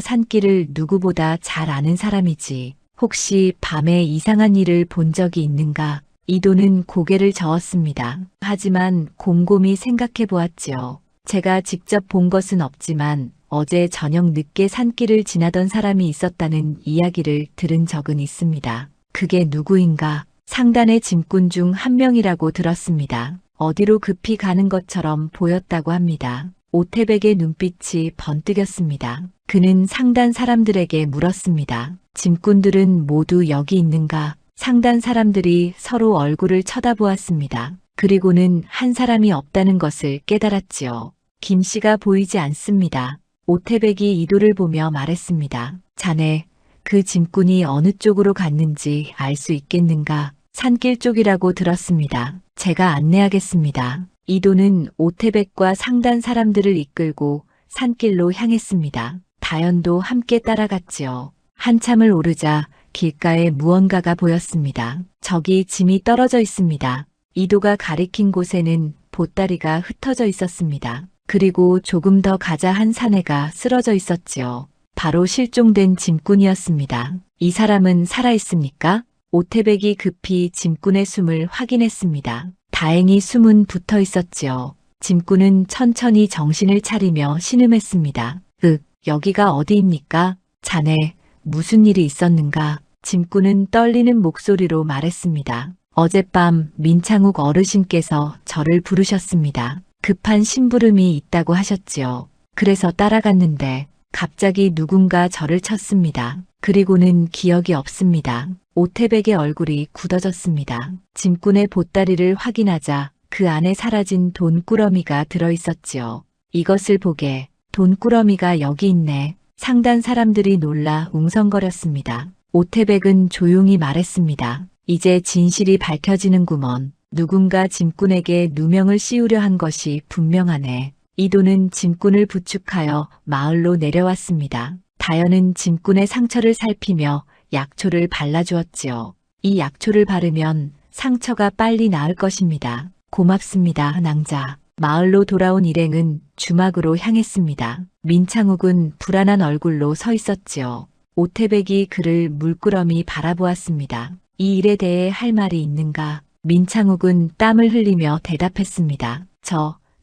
Speaker 1: 산길을 누구보다 잘 아는 사람이지. 혹시 밤에 이상한 일을 본 적이 있는가? 이도는 고개를 저었습니다. 하지만 곰곰이 생각해 보았지요. 제가 직접 본 것은 없지만 어제 저녁 늦게 산길을 지나던 사람이 있었다는 이야기를 들은 적은 있습니다. 그게 누구인가? 상단의 짐꾼 중 한 명이라고 들었습니다. 어디로 급히 가는 것처럼 보였다고 합니다. 오태백의 눈빛이 번뜩였습니다. 그는 상단 사람들에게 물었습니다. 짐꾼들은 모두 여기 있는가? 상단 사람들이 서로 얼굴을 쳐다보았습니다. 그리고는 한 사람이 없다는 것을 깨달았지요. 김 씨가 보이지 않습니다. 오태백이 이도를 보며 말했습니다. 자네, 그 짐꾼이 어느 쪽으로 갔는지 알 수 있겠는가? 산길 쪽이라고 들었습니다. 제가 안내하겠습니다. 이도는 오태백과 상단 사람들을 이끌고 산길로 향했습니다. 다연도 함께 따라갔지요. 한참을 오르자 길가에 무언가가 보였습니다. 저기 짐이 떨어져 있습니다. 이도가 가리킨 곳에는 보따리가 흩어져 있었습니다. 그리고 조금 더 가자 한 사내가 쓰러져 있었지요. 바로 실종된 짐꾼이었습니다. 이 사람은 살아있습니까? 오태백이 급히 짐꾼의 숨을 확인했습니다. 다행히 숨은 붙어 있었지요. 짐꾼은 천천히 정신을 차리며 신음했습니다. 여기가 어디입니까? 자네, 무슨 일이 있었는가? 짐꾼은 떨리는 목소리로 말했습니다. 어젯밤 민창욱 어르신께서 저를 부르셨습니다. 급한 심부름이 있다고 하셨지요. 그래서 따라갔는데 갑자기 누군가 저를 쳤습니다. 그리고는 기억이 없습니다. 오태백의 얼굴이 굳어졌습니다. 짐꾼의 보따리를 확인하자 그 안에 사라진 돈꾸러미가 들어있었지요. 이것을 보게 돈꾸러미가 여기 있네. 상단 사람들이 놀라 웅성거렸습니다. 오태백은 조용히 말했습니다. 이제 진실이 밝혀지는구먼. 누군가 짐꾼에게 누명을 씌우려 한 것이 분명하네. 이도는 짐꾼을 부축하여 마을로 내려왔습니다. 다연은 짐꾼의 상처를 살피며 약초를 발라주었지요. 이 약초를 바르면 상처가 빨리 나을 것입니다. 고맙습니다, 낭자. 마을로 돌아온 일행은 주막으로 향했습니다. 민창욱은 불안한 얼굴로 서 있었지요. 오태백이 그를 물끄러미 바라보았습니다. 이 일에 대해 할 말이 있는가? 민창욱은 땀을 흘리며 대답했습니다.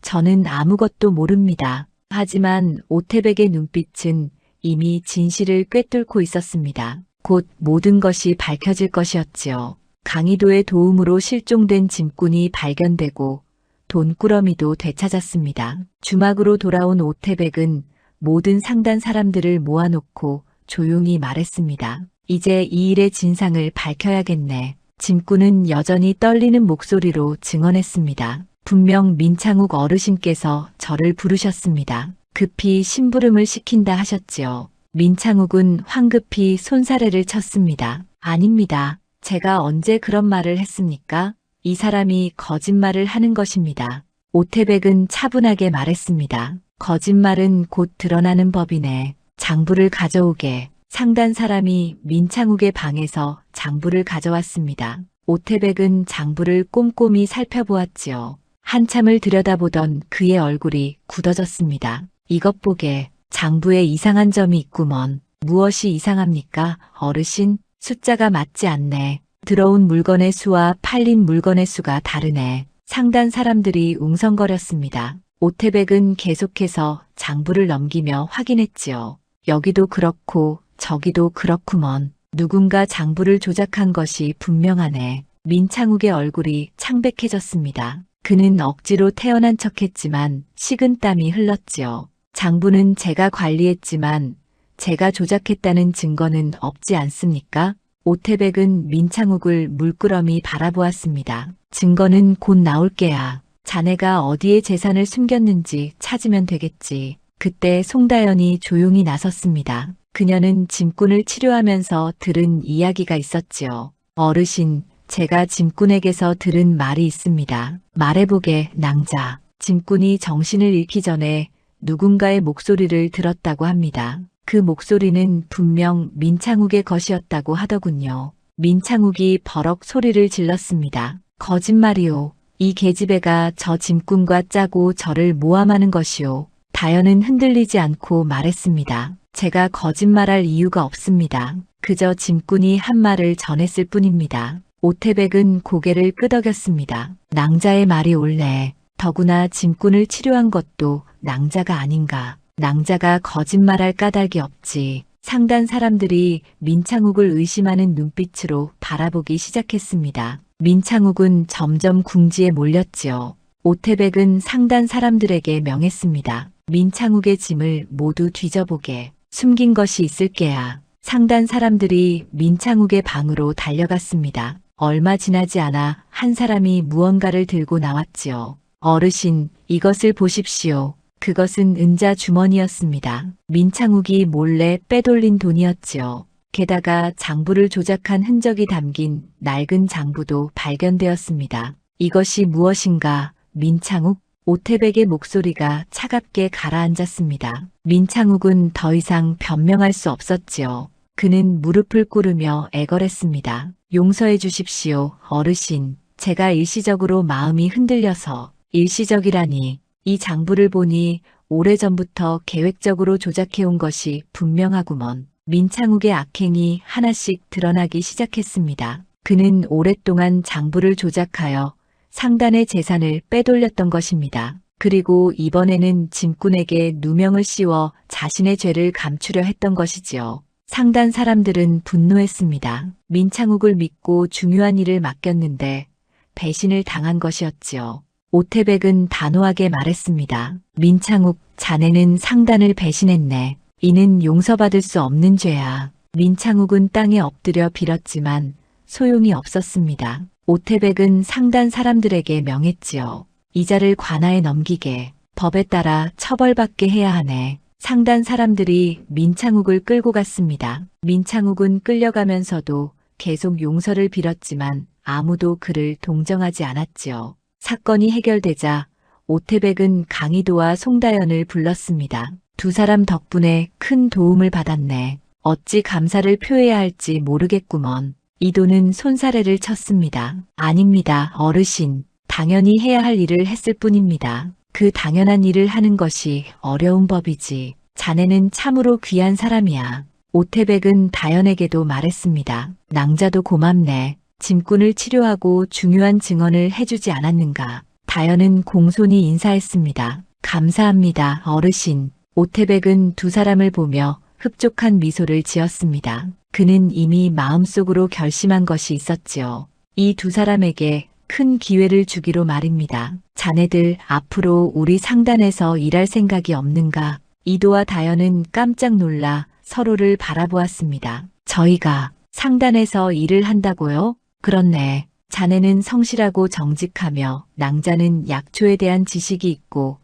Speaker 1: 저는 아무것도 모릅니다. 하지만 오태백의 눈빛은 이미 진실을 꿰뚫고 있었습니다. 곧 모든 것이 밝혀질 것이었지요. 강희도의 도움으로 실종된 짐꾼이 발견되고 돈꾸러미도 되찾았습니다. 주막으로 돌아온 오태백은 모든 상단 사람들을 모아놓고 조용히 말했습니다. 이제 이 일의 진상을 밝혀야겠네. 짐꾼은 여전히 떨리는 목소리로 증언했습니다. 분명 민창욱 어르신께서 저를 부르셨습니다. 급히 심부름을 시킨다 하셨지요. 민창욱은 황급히 손사래를 쳤습니다. 아닙니다. 제가 언제 그런 말을 했습니까? 이 사람이 거짓말을 하는 것입니다. 오태백은 차분하게 말했습니다. 거짓말은 곧 드러나는 법이네. 장부를 가져오게. 상단 사람이 민창욱의 방에서 장부를 가져왔습니다. 오태백은 장부를 꼼꼼히 살펴보았지요. 한참을 들여다보던 그의 얼굴이 굳어졌습니다. 이것 보게. 장부에 이상한 점이 있구먼. 무엇이 이상합니까? 어르신, 숫자가 맞지 않네. 들어온 물건의 수와 팔린 물건의 수가 다르네. 상단 사람들이 웅성거렸습니다. 오태백은 계속해서 장부를 넘기며 확인했지요. 여기도 그렇고 저기도 그렇구먼. 누군가 장부를 조작한 것이 분명하네. 민창욱의 얼굴이 창백해졌습니다. 그는 억지로 태어난 척했지만 식은땀이 흘렀지요. 장부는 제가 관리했지만 제가 조작했다는 증거는 없지 않습니까? 오태백은 민창욱을 물끄러미 바라보았습니다. 증거는 곧 나올 게야. 자네가 어디에 재산을 숨겼는지 찾으면 되겠지. 그때 송다연이 조용히 나섰습니다. 그녀는 짐꾼을 치료하면서 들은 이야기가 있었지요. 어르신, 제가 짐꾼에게서 들은 말이 있습니다. 말해보게, 낭자. 짐꾼이 정신을 잃기 전에 누군가의 목소리를 들었다고 합니다. 그 목소리는 분명 민창욱의 것이었다고 하더군요. 민창욱이 버럭 소리를 질렀습니다. 거짓말이오. 이 계집애가 저 짐꾼과 짜고 저를 모함하는 것이오. 다연은 흔들리지 않고 말했습니다. 제가 거짓말할 이유가 없습니다. 그저 짐꾼이 한 말을 전했을 뿐입니다. 오태백은 고개를 끄덕였습니다. 낭자의 말이 옳네. 더구나 짐꾼을 치료한 것도 낭자가 아닌가. 낭자가 거짓말할 까닭이 없지. 상단 사람들이 민창욱을 의심하는 눈빛으로 바라보기 시작했습니다. 민창욱은 점점 궁지에 몰렸지요. 오태백은 상단 사람들에게 명했습니다. 민창욱의 짐을 모두 뒤져보게. 숨긴 것이 있을 게야. 상단 사람들이 민창욱의 방으로 달려갔습니다. 얼마 지나지 않아 한 사람이 무언가를 들고 나왔지요. 어르신, 이것을 보십시오. 그것은 은자 주머니였습니다. 민창욱이 몰래 빼돌린 돈이었지요. 게다가 장부를 조작한 흔적이 담긴 낡은 장부도 발견되었습니다. 이것이 무엇인가, 민창욱? 오태백의 목소리가 차갑게 가라앉았습니다. 민창욱은 더 이상 변명할 수 없었지요. 그는 무릎을 꿇으며 애걸했습니다. 용서해 주십시오, 어르신. 제가 일시적으로 마음이 흔들려서. 일시적이라니. 이 장부를 보니 오래전부터 계획적으로 조작해온 것이 분명하구먼. 민창욱의 악행이 하나씩 드러나기 시작했습니다. 그는 오랫동안 장부를 조작하여 상단의 재산을 빼돌렸던 것입니다. 그리고 이번에는 짐꾼에게 누명을 씌워 자신의 죄를 감추려 했던 것이지요. 상단 사람들은 분노했습니다. 민창욱을 믿고 중요한 일을 맡겼는데 배신을 당한 것이었지요. 오태백은 단호하게 말했습니다. 민창욱, 자네는 상단을 배신했네. 이는 용서받을 수 없는 죄야. 민창욱은 땅에 엎드려 빌었지만 소용이 없었습니다. 오태백은 상단 사람들에게 명했지요. 이자를 관아에 넘기게. 법에 따라 처벌받게 해야 하네. 상단 사람들이 민창욱을 끌고 갔습니다. 민창욱은 끌려가면서도 계속 용서를 빌었지만 아무도 그를 동정하지 않았지요. 사건이 해결되자 오태백은 강희도와 송다연을 불렀습니다. 두 사람 덕분에 큰 도움을 받았네. 어찌 감사를 표해야 할지 모르겠구먼. 이도는 손사래를 쳤습니다. 아닙니다, 어르신. 당연히 해야 할 일을 했을 뿐입니다. 그 당연한 일을 하는 것이 어려운 법이지. 자네는 참으로 귀한 사람이야. 오태백은 다연에게도 말했습니다. 낭자도 고맙네. 짐꾼을 치료하고 중요한 증언을 해주지 않았는가. 다연은 공손히 인사했습니다. 감사합니다, 어르신. 오태백은 두 사람을 보며 흡족한 미소를 지었습니다. 그는 이미 마음속으로 결심한 것이 있었지요. 이 두 사람에게 큰 기회를 주기로 말입니다. 자네들 앞으로 우리 상단에서 일할 생각이 없는가? 이도와 다연은 깜짝 놀라 서로를 바라보았습니다. 저희가 상단에서 일을 한다고요? 그렇네. 자네는 성실하고 정직하며 낭자는 약초에 대한 지식이 있고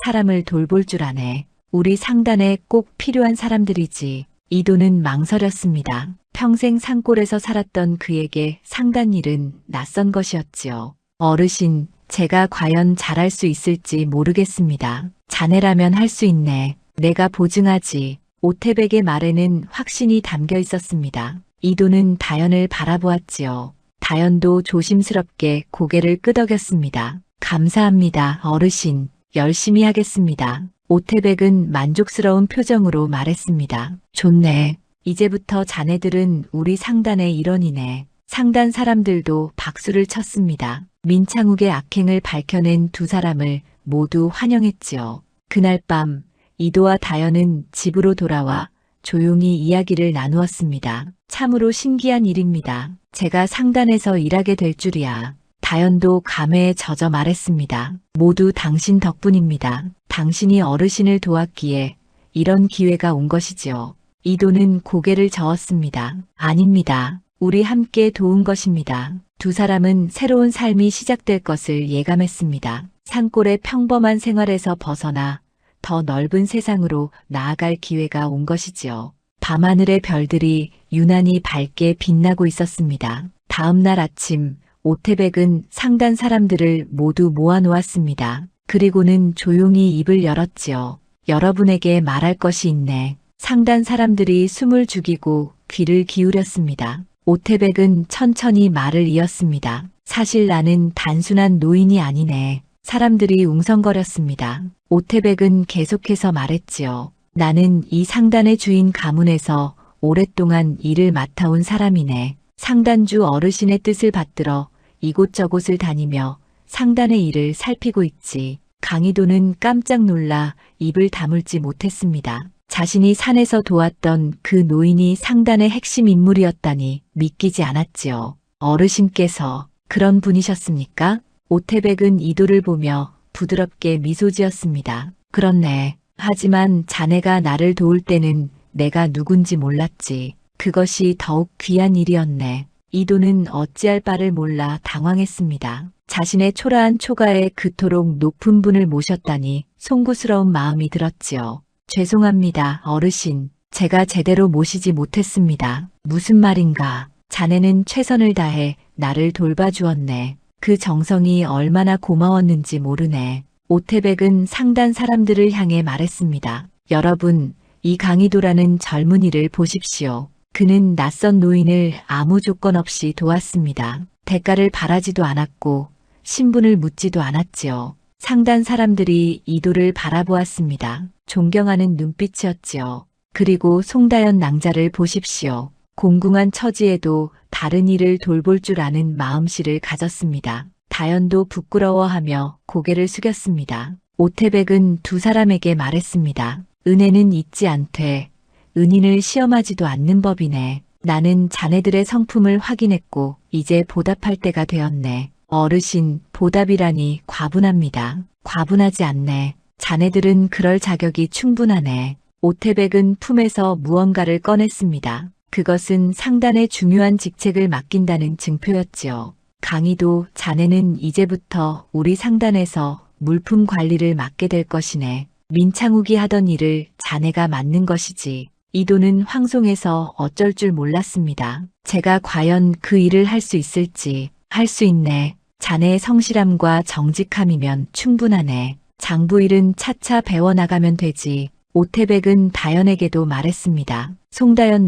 Speaker 1: 사람을 돌볼 줄 아네. 우리 상단에 꼭 필요한 사람들이지. 이도는 망설였습니다. 평생 산골에서 살았던 그에게 상단 일은 낯선 것이었지요. 어르신, 제가 과연 잘할 수 있을지 모르겠습니다. 자네라면 할 수 있네. 내가 보증하지. 오태백의 말에는 확신이 담겨 있었습니다. 이도는 다연을 바라보았지요. 다연도 조심스럽게 고개를 끄덕였습니다. 감사합니다, 어르신. 열심히 하겠습니다. 오태백은 만족스러운 표정으로 말했습니다. 좋네. 이제부터 자네들은 우리 상단의 일원이네. 상단 사람들도 박수를 쳤습니다. 민창욱의 악행을 밝혀낸 두 사람을 모두 환영했지요. 그날 밤 이도와 다연은 집으로 돌아와 조용히 이야기를 나누었습니다. 참으로 신기한 일입니다. 제가 상단에서 일하게 될 줄이야. 다연도 감회에 젖어 말했습니다. 모두 당신 덕분입니다. 당신이 어르신을 도왔기에 이런 기회가 온 것이지요. 이도는 고개를 저었습니다. 아닙니다. 우리 함께 도운 것입니다. 두 사람은 새로운 삶이 시작될 것을 예감했습니다. 산골의 평범한 생활에서 벗어나 더 넓은 세상으로 나아갈 기회가 온 것이지요. 밤하늘의 별들이 유난히 밝게 빛나고 있었습니다. 다음 날 아침 오태백은 상단 사람들을 모두 모아놓았습니다. 그리고는 조용히 입을 열었지요. 여러분에게 말할 것이 있네. 상단 사람들이 숨을 죽이고 귀를 기울였습니다. 오태백은 천천히 말을 이었습니다. 사실 나는 단순한 노인이 아니네. 사람들이 웅성거렸습니다. 오태백은 계속해서 말했지요. 나는 이 상단의 주인 가문에서 오랫동안 일을 맡아온 사람이네. 상단주 어르신의 뜻을 받들어 이곳저곳을 다니며 상단의 일을 살피고 있지. 강희도는 깜짝 놀라 입을 다물지 못했습니다. 자신이 산에서 도왔던 그 노인이 상단의 핵심 인물이었다니 믿기지 않았지요. 어르신께서 그런 분이셨습니까? 오태백은 이도를 보며 부드럽게 미소 지었습니다. 그렇네. 하지만 자네가 나를 도울 때는 내가 누군지 몰랐지. 그것이 더욱 귀한 일이었네. 이도는 어찌할 바를 몰라 당황했습니다. 자신의 초라한 초가에 그토록 높은 분을 모셨다니 송구스러운 마음이 들었지요. 죄송합니다, 어르신. 제가 제대로 모시지 못했습니다. 무슨 말인가. 자네는 최선을 다해 나를 돌봐주었네. 그 정성이 얼마나 고마웠는지 모르네. 오태백은 상단 사람들을 향해 말했습니다. 여러분, 이 강희도라는 젊은이를 보십시오. 그는 낯선 노인을 아무 조건 없이 도왔습니다. 대가를 바라지도 않았고 신분을 묻지도 않았지요. 상단 사람들이 이도를 바라보았습니다. 존경하는 눈빛이었지요. 그리고 송다연 낭자를 보십시오. 공궁한 처지에도 다른 일을 돌볼 줄 아는 마음씨를 가졌습니다. 다연도 부끄러워하며 고개를 숙였습니다. 오태백은 두 사람에게 말했습니다. 은혜는 잊지 않되 은인을 시험하지도 않는 법이네. 나는 자네들의 성품을 확인했고 이제 보답할 때가 되었네. 어르신, 보답이라니 과분합니다. 과분하지 않네. 자네들은 그럴 자격이 충분하네. 오태백은 품에서 무언가를 꺼냈습니다. 그것은 상단의 중요한 직책을 맡긴다는 증표였지요. 강희도, 자네는 이제부터 우리 상단에서 물품 관리를 맡게 될 것이네. 민창욱이 하던 일을 자네가 맡는 것이지. 이도는 황송해서 어쩔 줄 몰랐습니다. 제가 과연 그 일을 할 수 있을지. 할 수 있네. 자네의 성실함과 정직함이면 충분하네. 장부 일은 차차 배워나가면 되지. 오태백은 다연에게도 말했습니다. 송다연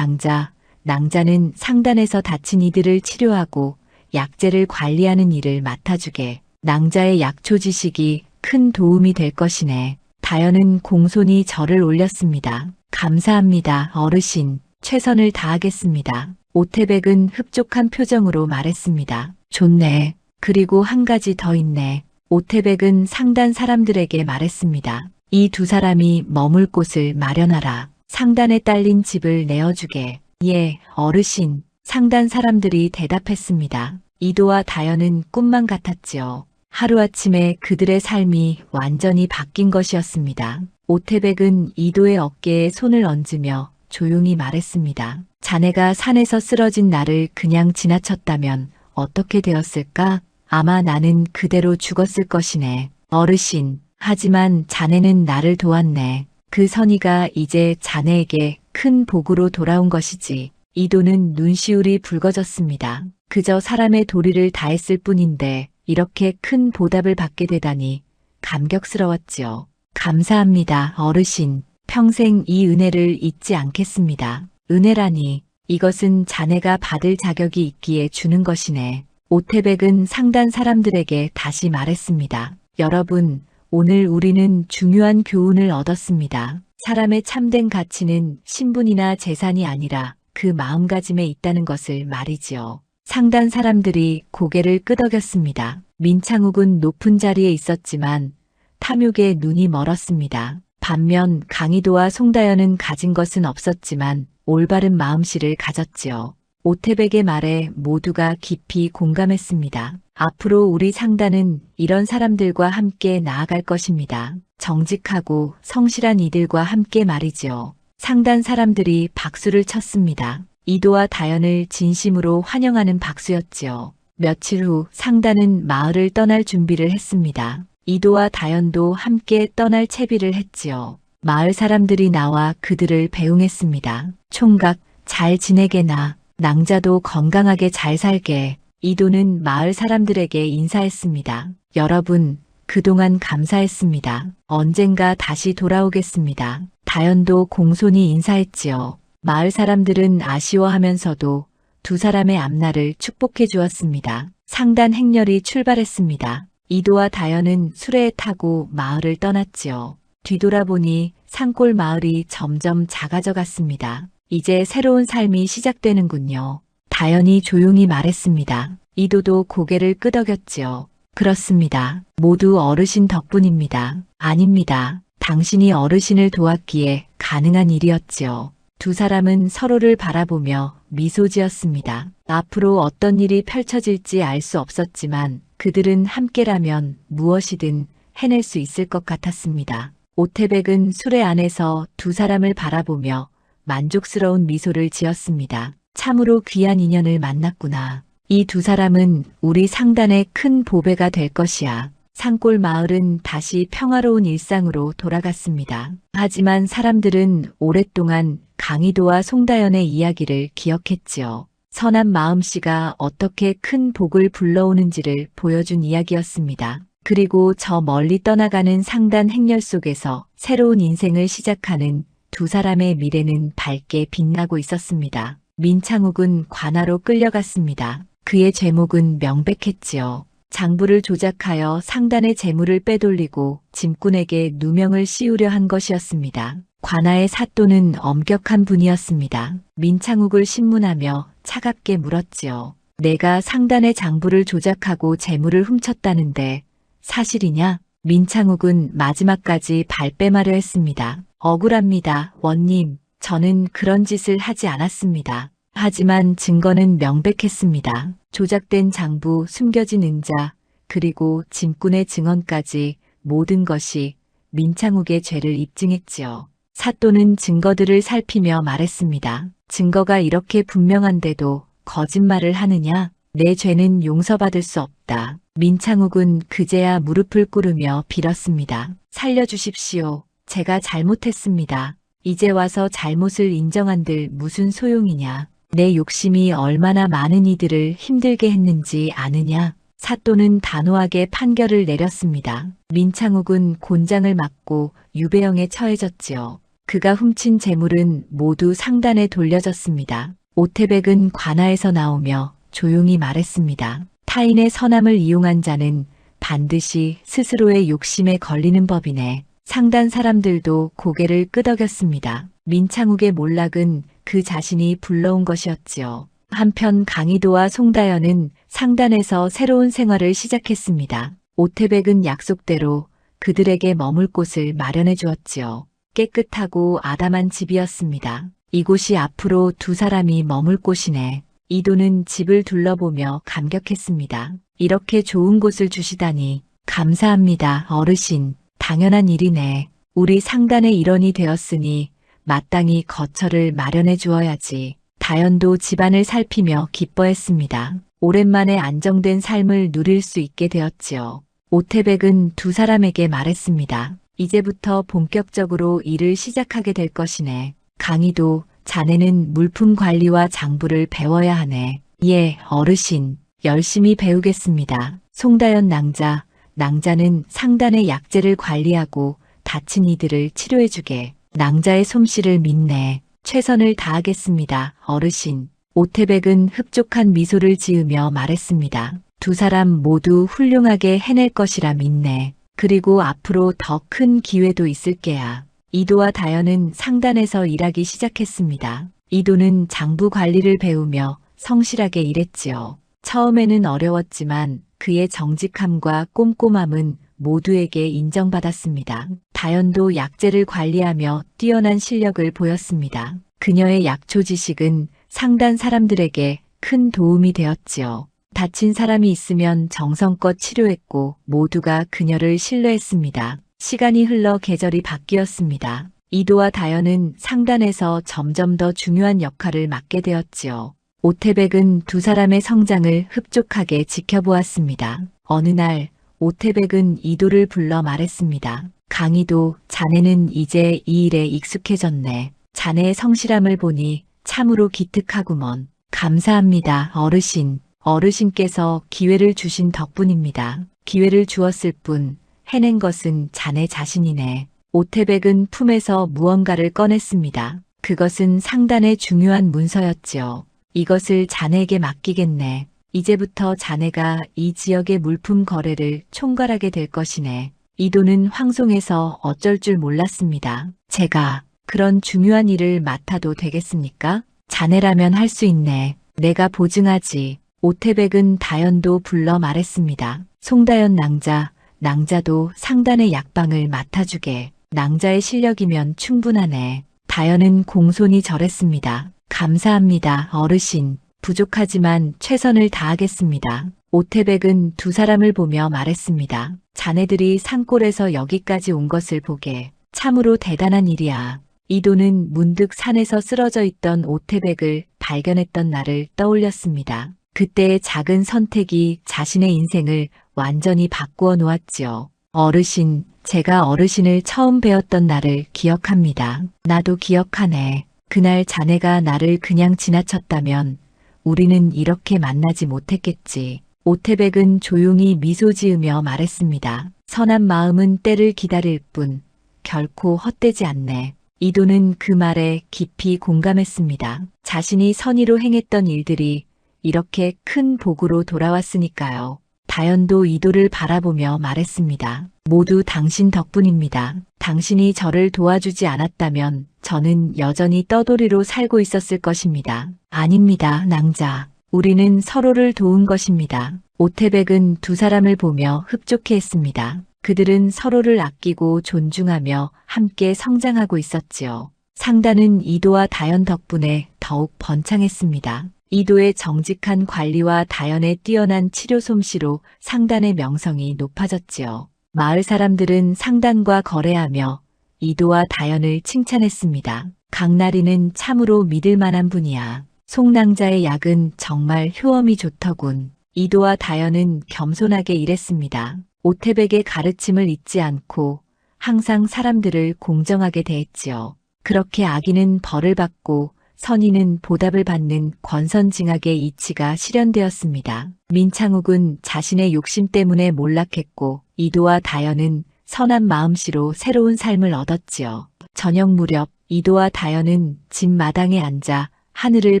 Speaker 1: 낭자는 상단에서 다친 이들을 치료하고 약재를 관리하는 일을 맡아주게. 낭자의 약초 지식이 큰 도움이 될 것이네. 다연은 공손히 절을 올렸습니다. 감사합니다, 어르신. 최선을 다하겠습니다. 오태백은 흡족한 표정으로 말했습니다. 좋네. 그리고 한 가지 더 있네. 오태백은 상단 사람들에게 말했습니다. 이 두 사람이 머물 곳을 마련하라. 상단에 딸린 집을 내어주게. 예, 어르신. 상단 사람들이 대답했습니다. 이도와 다연은 꿈만 같았지요. 하루아침에 그들의 삶이 완전히 바뀐 것이었습니다. 오태백은 이도의 어깨에 손을 얹으며 조용히 말했습니다. 자네가 산에서 쓰러진 나를 그냥 지나쳤다면 어떻게 되었을까? 아마 나는 그대로 죽었을 것이네. 어르신, 하지만 자네는 나를 도왔네. 그 선의가 이제 자네에게 큰 복으로 돌아온 것이지. 이도는 눈시울이 붉어졌습니다. 그저 사람의 도리를 다했을 뿐인데 이렇게 큰 보답을 받게 되다니 감격스러웠지요. 감사합니다, 어르신. 평생 이 은혜를 잊지 않겠습니다. 은혜라니, 이것은 자네가 받을 자격이 있기에 주는 것이네. 오태백은 상단 사람들에게 다시 말했습니다. 여러분, 오늘 우리는 중요한 교훈을 얻었습니다. 사람의 참된 가치는 신분이나 재산이 아니라 그 마음가짐에 있다는 것을 말이지요. 상단 사람들이 고개를 끄덕였습니다. 민창욱은 높은 자리에 있었지만 탐욕에 눈이 멀었습니다. 반면 강희도와 송다연은 가진 것은 없었지만 올바른 마음씨를 가졌지요. 오태백의 말에 모두가 깊이 공감했습니다. 앞으로 우리 상단은 이런 사람들과 함께 나아갈 것입니다. 정직하고 성실한 이들과 함께 말이지요. 상단 사람들이 박수를 쳤습니다. 이도와 다연을 진심으로 환영하는 박수였지요. 며칠 후 상단은 마을을 떠날 준비를 했습니다. 이도와 다연도 함께 떠날 채비를 했지요. 마을 사람들이 나와 그들을 배웅했습니다. 총각, 잘 지내게나. 낭자도 건강하게 잘 살게. 이도는 마을 사람들에게 인사했습니다. 여러분, 그동안 감사했습니다. 언젠가 다시 돌아오겠습니다. 다연도 공손히 인사했지요. 마을 사람들은 아쉬워하면서도 두 사람의 앞날을 축복해 주었습니다. 상단 행렬이 출발했습니다. 이도와 다연은 수레에 타고 마을을 떠났지요. 뒤돌아보니 산골 마을이 점점 작아져 갔습니다. 이제 새로운 삶이 시작되는군요. 다연이 조용히 말했습니다. 이도도 고개를 끄덕였지요. 그렇습니다. 모두 어르신 덕분입니다. 아닙니다. 당신이 어르신을 도왔기에 가능한 일이었지요. 두 사람은 서로를 바라보며 미소 지었습니다. 앞으로 어떤 일이 펼쳐질지 알 수 없었지만 그들은 함께라면 무엇이든 해낼 수 있을 것 같았습니다. 오태백은 수레 안에서 두 사람을 바라보며 만족스러운 미소를 지었습니다. 참으로 귀한 인연을 만났구나. 이 두 사람은 우리 상단의 큰 보배가 될 것이야. 산골 마을은 다시 평화로운 일상으로 돌아갔습니다. 하지만 사람들은 오랫동안 강희도와 송다연의 이야기를 기억했지요. 선한 마음씨가 어떻게 큰 복을 불러오는지를 보여준 이야기였습니다. 그리고 저 멀리 떠나가는 상단 행렬 속에서 새로운 인생을 시작하는 두 사람의 미래는 밝게 빛나고 있었습니다. 민창욱은 관아로 끌려갔습니다. 그의 죄목은 명백했지요. 장부를 조작하여 상단의 재물을 빼돌리고 짐꾼에게 누명을 씌우려 한 것이었습니다. 관아의 사또는 엄격한 분이었습니다. 민창욱을 신문하며 차갑게 물었지요. 내가 상단의 장부를 조작하고 재물을 훔쳤다는데 사실이냐? 민창욱은 마지막까지 발뺌하려 했습니다. 억울합니다, 원님. 저는 그런 짓을 하지 않았습니다. 하지만 증거는 명백했습니다. 조작된 장부, 숨겨진 은자, 그리고 짐꾼의 증언까지 모든 것이 민창욱의 죄를 입증했지요. 사또는 증거들을 살피며 말했습니다. 증거가 이렇게 분명한데도 거짓말을 하느냐? 내 죄는 용서받을 수 없다. 민창욱은 그제야 무릎을 꿇으며 빌었습니다. 살려주십시오. 제가 잘못했습니다. 이제 와서 잘못을 인정한들 무슨 소용이냐. 내 욕심이 얼마나 많은 이들을 힘들게 했는지 아느냐. 사또는 단호하게 판결을 내렸습니다. 민창욱은 곤장을 맞고 유배형에 처해졌지요. 그가 훔친 재물은 모두 상단에 돌려졌습니다. 오태백은 관아에서 나오며 조용히 말했습니다. 타인의 선함을 이용한 자는 반드시 스스로의 욕심에 걸리는 법이네. 상단 사람들도 고개를 끄덕였습니다. 민창욱의 몰락은 그 자신이 불러온 것이었지요. 한편 강희도와 송다연은 상단에서 새로운 생활을 시작했습니다. 오태백은 약속대로 그들에게 머물 곳을 마련해 주었지요. 깨끗하고 아담한 집이었습니다. 이곳이 앞으로 두 사람이 머물 곳이네. 이도는 집을 둘러보며 감격했습니다. 이렇게 좋은 곳을 주시다니 감사합니다, 어르신. 당연한 일이네. 우리 상단의 일원이 되었으니 마땅히 거처를 마련해 주어야지. 다연도 집안을 살피며 기뻐했습니다. 오랜만에 안정된 삶을 누릴 수 있게 되었지요. 오태백은 두 사람에게 말했습니다. 이제부터 본격적으로 일을 시작하게 될 것이네. 강희도, 자네는 물품 관리와 장부를 배워야 하네. 예, 어르신. 열심히 배우겠습니다. 송다연 낭자, 낭자는 상단의 약재를 관리하고 다친 이들을 치료해주게. 낭자의 솜씨를 믿네. 최선을 다하겠습니다, 어르신. 오태백은 흡족한 미소를 지으며 말했습니다. 두 사람 모두 훌륭하게 해낼 것이라 믿네. 그리고 앞으로 더 큰 기회도 있을 게야. 이도와 다연은 상단에서 일하기 시작했습니다. 이도는 장부 관리를 배우며 성실하게 일했지요. 처음에는 어려웠지만 그의 정직함과 꼼꼼함은 모두에게 인정받았습니다. 다연도 약재를 관리하며 뛰어난 실력을 보였습니다. 그녀의 약초 지식은 상단 사람들에게 큰 도움이 되었지요. 다친 사람이 있으면 정성껏 치료했고 모두가 그녀를 신뢰했습니다. 시간이 흘러 계절이 바뀌었습니다. 이도와 다연은 상단에서 점점 더 중요한 역할을 맡게 되었지요. 오태백은 두 사람의 성장을 흡족하게 지켜보았습니다. 어느 날 오태백은 이도를 불러 말했습니다. 강희도, 자네는 이제 이 일에 익숙해졌네. 자네의 성실함을 보니 참으로 기특하구먼. 감사합니다, 어르신. 어르신께서 기회를 주신 덕분입니다. 기회를 주었을 뿐 해낸 것은 자네 자신이네. 오태백은 품에서 무언가를 꺼냈습니다. 그것은 상단의 중요한 문서였지요. 이것을 자네에게 맡기겠네. 이제부터 자네가 이 지역의 물품 거래를 총괄하게 될 것이네. 이 돈은 황송해서 어쩔 줄 몰랐습니다. 제가 그런 중요한 일을 맡아도 되겠습니까? 자네라면 할 수 있네. 내가 보증하지. 오태백은 다연도 불러 말했습니다. 송다연 낭자, 낭자도 상단의 약방을 맡아주게. 낭자의 실력이면 충분하네. 다연은 공손히 절했습니다. 감사합니다, 어르신. 부족하지만 최선을 다하겠습니다. 오태백은 두 사람을 보며 말했습니다. 자네들이 산골에서 여기까지 온 것을 보게 참으로 대단한 일이야. 이도는 문득 산에서 쓰러져 있던 오태백을 발견했던 날을 떠올렸습니다. 그때의 작은 선택이 자신의 인생을 완전히 바꾸어 놓았지요. 어르신, 제가 어르신을 처음 뵈었던 날을 기억합니다. 나도 기억하네. 그날 자네가 나를 그냥 지나쳤다면 우리는 이렇게 만나지 못했겠지. 오태백은 조용히 미소 지으며 말했습니다. 선한 마음은 때를 기다릴 뿐 결코 헛되지 않네. 이도는 그 말에 깊이 공감했습니다. 자신이 선의로 행했던 일들이 이렇게 큰 복으로 돌아왔으니까요. 다연도 이도를 바라보며 말했습니다. 모두 당신 덕분입니다. 당신이 저를 도와주지 않았다면 저는 여전히 떠돌이로 살고 있었을 것입니다. 아닙니다, 낭자. 우리는 서로를 도운 것입니다. 오태백은 두 사람을 보며 흡족해했습니다. 그들은 서로를 아끼고 존중하며 함께 성장하고 있었지요. 상단은 이도와 다연 덕분에 더욱 번창했습니다. 이도의 정직한 관리와 다연의 뛰어난 치료 솜씨로 상단의 명성이 높아졌지요. 마을 사람들은 상단과 거래하며 이도와 다연을 칭찬했습니다. 강나리는 참으로 믿을 만한 분이야. 송낭자의 약은 정말 효험이 좋더군. 이도와 다연은 겸손하게 일했습니다. 오태백의 가르침을 잊지 않고 항상 사람들을 공정하게 대했지요. 그렇게 악인은 벌을 받고 선인은 보답을 받는 권선징악의 이치가 실현되었습니다. 민창욱은 자신의 욕심 때문에 몰락했고 이도와 다연은 선한 마음씨로 새로운 삶을 얻었지요. 저녁 무렵 이도와 다연은 집 마당에 앉아 하늘을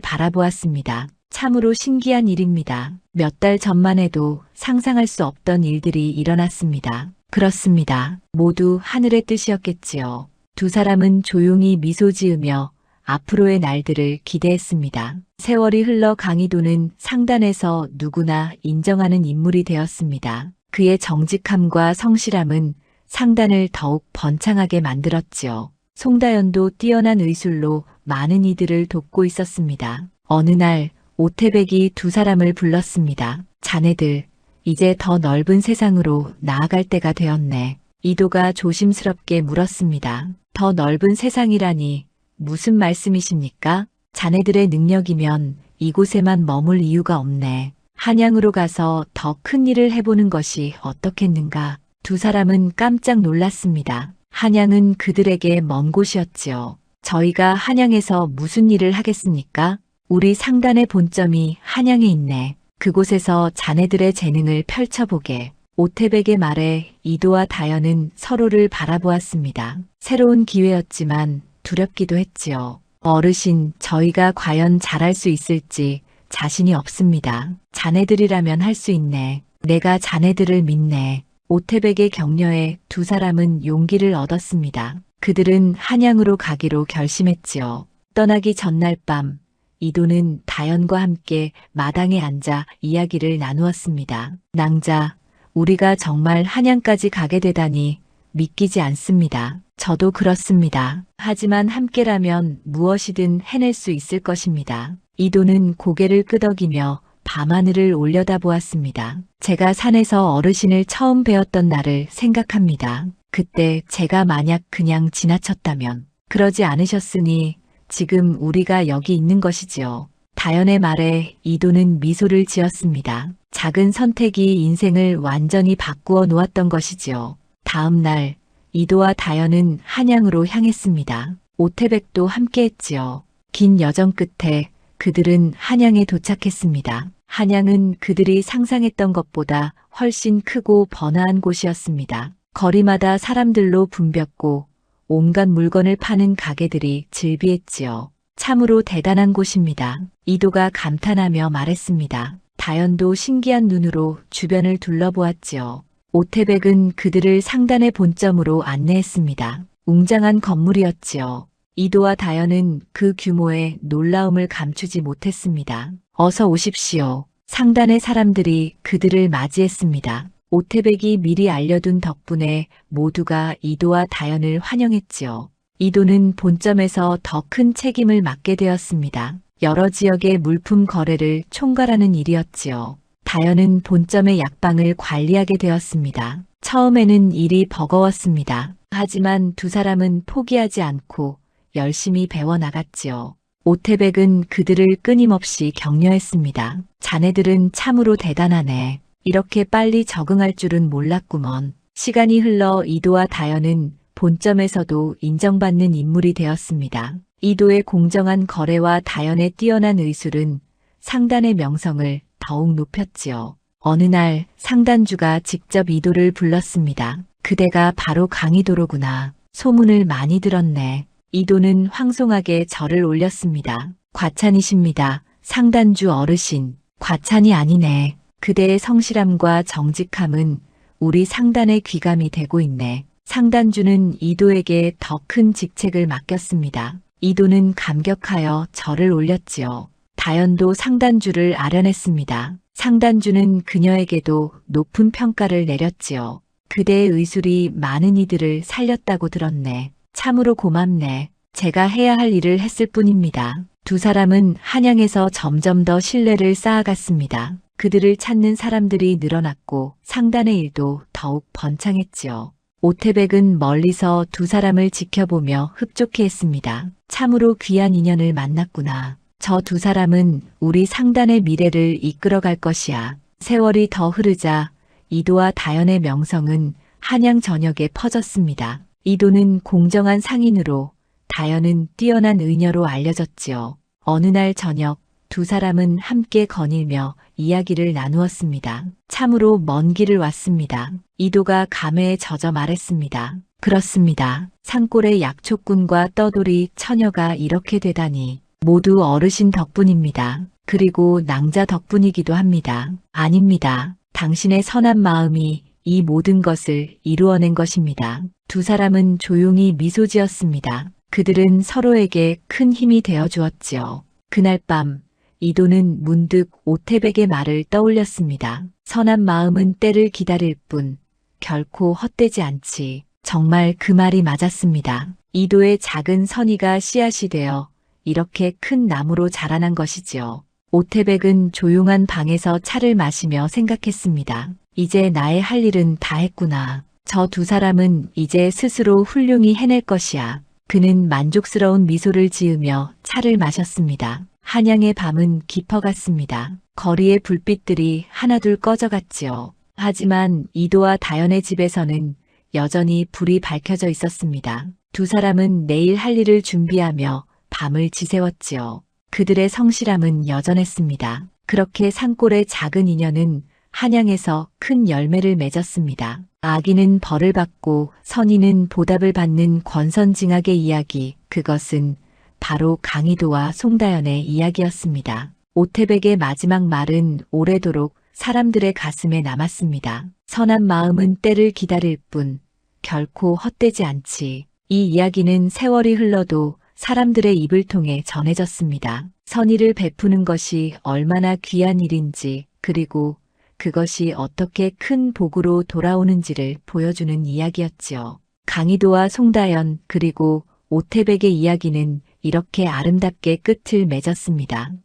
Speaker 1: 바라보았습니다. 참으로 신기한 일입니다. 몇 달 전만 해도 상상할 수 없던 일들이 일어났습니다. 그렇습니다. 모두 하늘의 뜻이었겠지요. 두 사람은 조용히 미소 지으며 앞으로의 날들을 기대했습니다. 세월이 흘러 강희도는 상단에서 누구나 인정하는 인물이 되었습니다. 그의 정직함과 성실함은 상단을 더욱 번창하게 만들었지요. 송다연도 뛰어난 의술로 많은 이들을 돕고 있었습니다. 어느 날 오태백이 두 사람을 불렀습니다. 자네들, 이제 더 넓은 세상으로 나아갈 때가 되었네. 이도가 조심스럽게 물었습니다. 더 넓은 세상이라니 무슨 말씀이십니까? 자네들의 능력이면 이곳에만 머물 이유가 없네. 한양으로 가서 더 큰 일을 해보는 것이 어떻겠는가? 두 사람은 깜짝 놀랐습니다. 한양은 그들에게 먼 곳이었지요. 저희가 한양에서 무슨 일을 하겠습니까? 우리 상단의 본점이 한양에 있네. 그곳에서 자네들의 재능을 펼쳐보게. 오태백의 말에 이도와 다연은 서로를 바라보았습니다. 새로운 기회였지만 두렵기도 했지요. 어르신, 저희가 과연 잘할 수 있을지 자신이 없습니다. 자네들이라면 할 수 있네. 내가 자네들을 믿네. 오태백의 격려에 두 사람은 용기를 얻었습니다. 그들은 한양으로 가기로 결심했지요. 떠나기 전날 밤, 이도는 다연과 함께 마당에 앉아 이야기를 나누었습니다. 낭자, 우리가 정말 한양까지 가게 되다니 믿기지 않습니다. 저도 그렇습니다. 하지만 함께라면 무엇이든 해낼 수 있을 것입니다. 이도는 고개를 끄덕이며 밤하늘을 올려다보았습니다. 제가 산에서 어르신을 처음 뵈었던 날을 생각합니다. 그때 제가 만약 그냥 지나쳤다면, 그러지 않으셨으니 지금 우리가 여기 있는 것이지요. 다연의 말에 이도는 미소를 지었습니다. 작은 선택이 인생을 완전히 바꾸어 놓았던 것이지요. 다음 날 이도와 다연은 한양으로 향했습니다. 오태백도 함께했지요. 긴 여정 끝에 그들은 한양에 도착했습니다. 한양은 그들이 상상했던 것보다 훨씬 크고 번화한 곳이었습니다. 거리마다 사람들로 붐볐고 온갖 물건을 파는 가게들이 즐비했지요. 참으로 대단한 곳입니다. 이도가 감탄하며 말했습니다. 다연도 신기한 눈으로 주변을 둘러보았지요. 오태백은 그들을 상단의 본점으로 안내했습니다. 웅장한 건물이었지요. 이도와 다연은 그 규모의 놀라움을 감추지 못했습니다. 어서 오십시오. 상단의 사람들이 그들을 맞이했습니다. 오태백이 미리 알려둔 덕분에 모두가 이도와 다연을 환영했지요. 이도는 본점에서 더 큰 책임을 맡게 되었습니다. 여러 지역의 물품 거래를 총괄하는 일이었지요. 다연은 본점의 약방을 관리하게 되었습니다. 처음에는 일이 버거웠습니다. 하지만 두 사람은 포기하지 않고 열심히 배워나갔지요. 오태백은 그들을 끊임없이 격려했습니다. 자네들은 참으로 대단하네. 이렇게 빨리 적응할 줄은 몰랐구먼. 시간이 흘러 이도와 다연은 본점에서도 인정받는 인물이 되었습니다. 이도의 공정한 거래와 다연의 뛰어난 의술은 상단의 명성을 더욱 높였지요. 어느 날 상단주가 직접 이도를 불렀습니다. 그대가 바로 강희도로구나. 소문을 많이 들었네. 이도는 황송하게 절을 올렸습니다. 과찬이십니다. 상단주 어르신. 과찬이 아니네. 그대의 성실함과 정직함은 우리 상단의 귀감이 되고 있네. 상단주는 이도에게 더 큰 직책을 맡겼습니다. 이도는 감격하여 절을 올렸지요. 다연도 상단주를 아련했습니다. 상단주는 그녀에게도 높은 평가를 내렸지요. 그대의 의술이 많은 이들을 살렸다고 들었네. 참으로 고맙네. 제가 해야 할 일을 했을 뿐입니다. 두 사람은 한양에서 점점 더 신뢰를 쌓아갔습니다. 그들을 찾는 사람들이 늘어났고 상단의 일도 더욱 번창했지요. 오태백은 멀리서 두 사람을 지켜보며 흡족해했습니다. 참으로 귀한 인연을 만났구나. 저 두 사람은 우리 상단의 미래를 이끌어갈 것이야. 세월이 더 흐르자 이도와 다연의 명성은 한양 전역에 퍼졌습니다. 이도는 공정한 상인으로, 다연은 뛰어난 의녀로 알려졌지요. 어느 날 저녁 두 사람은 함께 거닐며 이야기를 나누었습니다. 참으로 먼 길을 왔습니다. 이도가 감회에 젖어 말했습니다. 그렇습니다. 산골의 약초꾼과 떠돌이 처녀가 이렇게 되다니 모두 어르신 덕분입니다. 그리고 낭자 덕분이기도 합니다. 아닙니다. 당신의 선한 마음이 이 모든 것을 이루어낸 것입니다. 두 사람은 조용히 미소 지었습니다. 그들은 서로에게 큰 힘이 되어 주었지요. 그날 밤 이도는 문득 오태백의 말을 떠올렸습니다. 선한 마음은 때를 기다릴 뿐 결코 헛되지 않지. 정말 그 말이 맞았습니다. 이도의 작은 선의가 씨앗이 되어 이렇게 큰 나무로 자라난 것이지요. 오태백은 조용한 방에서 차를 마시며 생각했습니다. 이제 나의 할 일은 다 했구나. 저 두 사람은 이제 스스로 훌륭히 해낼 것이야. 그는 만족스러운 미소를 지으며 차를 마셨습니다. 한양의 밤은 깊어갔습니다. 거리의 불빛들이 하나둘 꺼져갔지요. 하지만 이도와 다연의 집에서는 여전히 불이 밝혀져 있었습니다. 두 사람은 내일 할 일을 준비하며 밤을 지새웠지요. 그들의 성실함은 여전했습니다. 그렇게 산골의 작은 인연은 한양에서 큰 열매를 맺었습니다. 악인은 벌을 받고 선인은 보답을 받는 권선징악의 이야기, 그것은 바로 강희도와 송다연의 이야기였습니다. 오태백의 마지막 말은 오래도록 사람들의 가슴에 남았습니다. 선한 마음은 때를 기다릴 뿐 결코 헛되지 않지. 이 이야기는 세월이 흘러도 사람들의 입을 통해 전해졌습니다. 선의를 베푸는 것이 얼마나 귀한 일인지, 그리고 그것이 어떻게 큰 복으로 돌아오는지를 보여주는 이야기였지요. 강희도와 송다연 그리고 오태백의 이야기는 이렇게 아름답게 끝을 맺었습니다.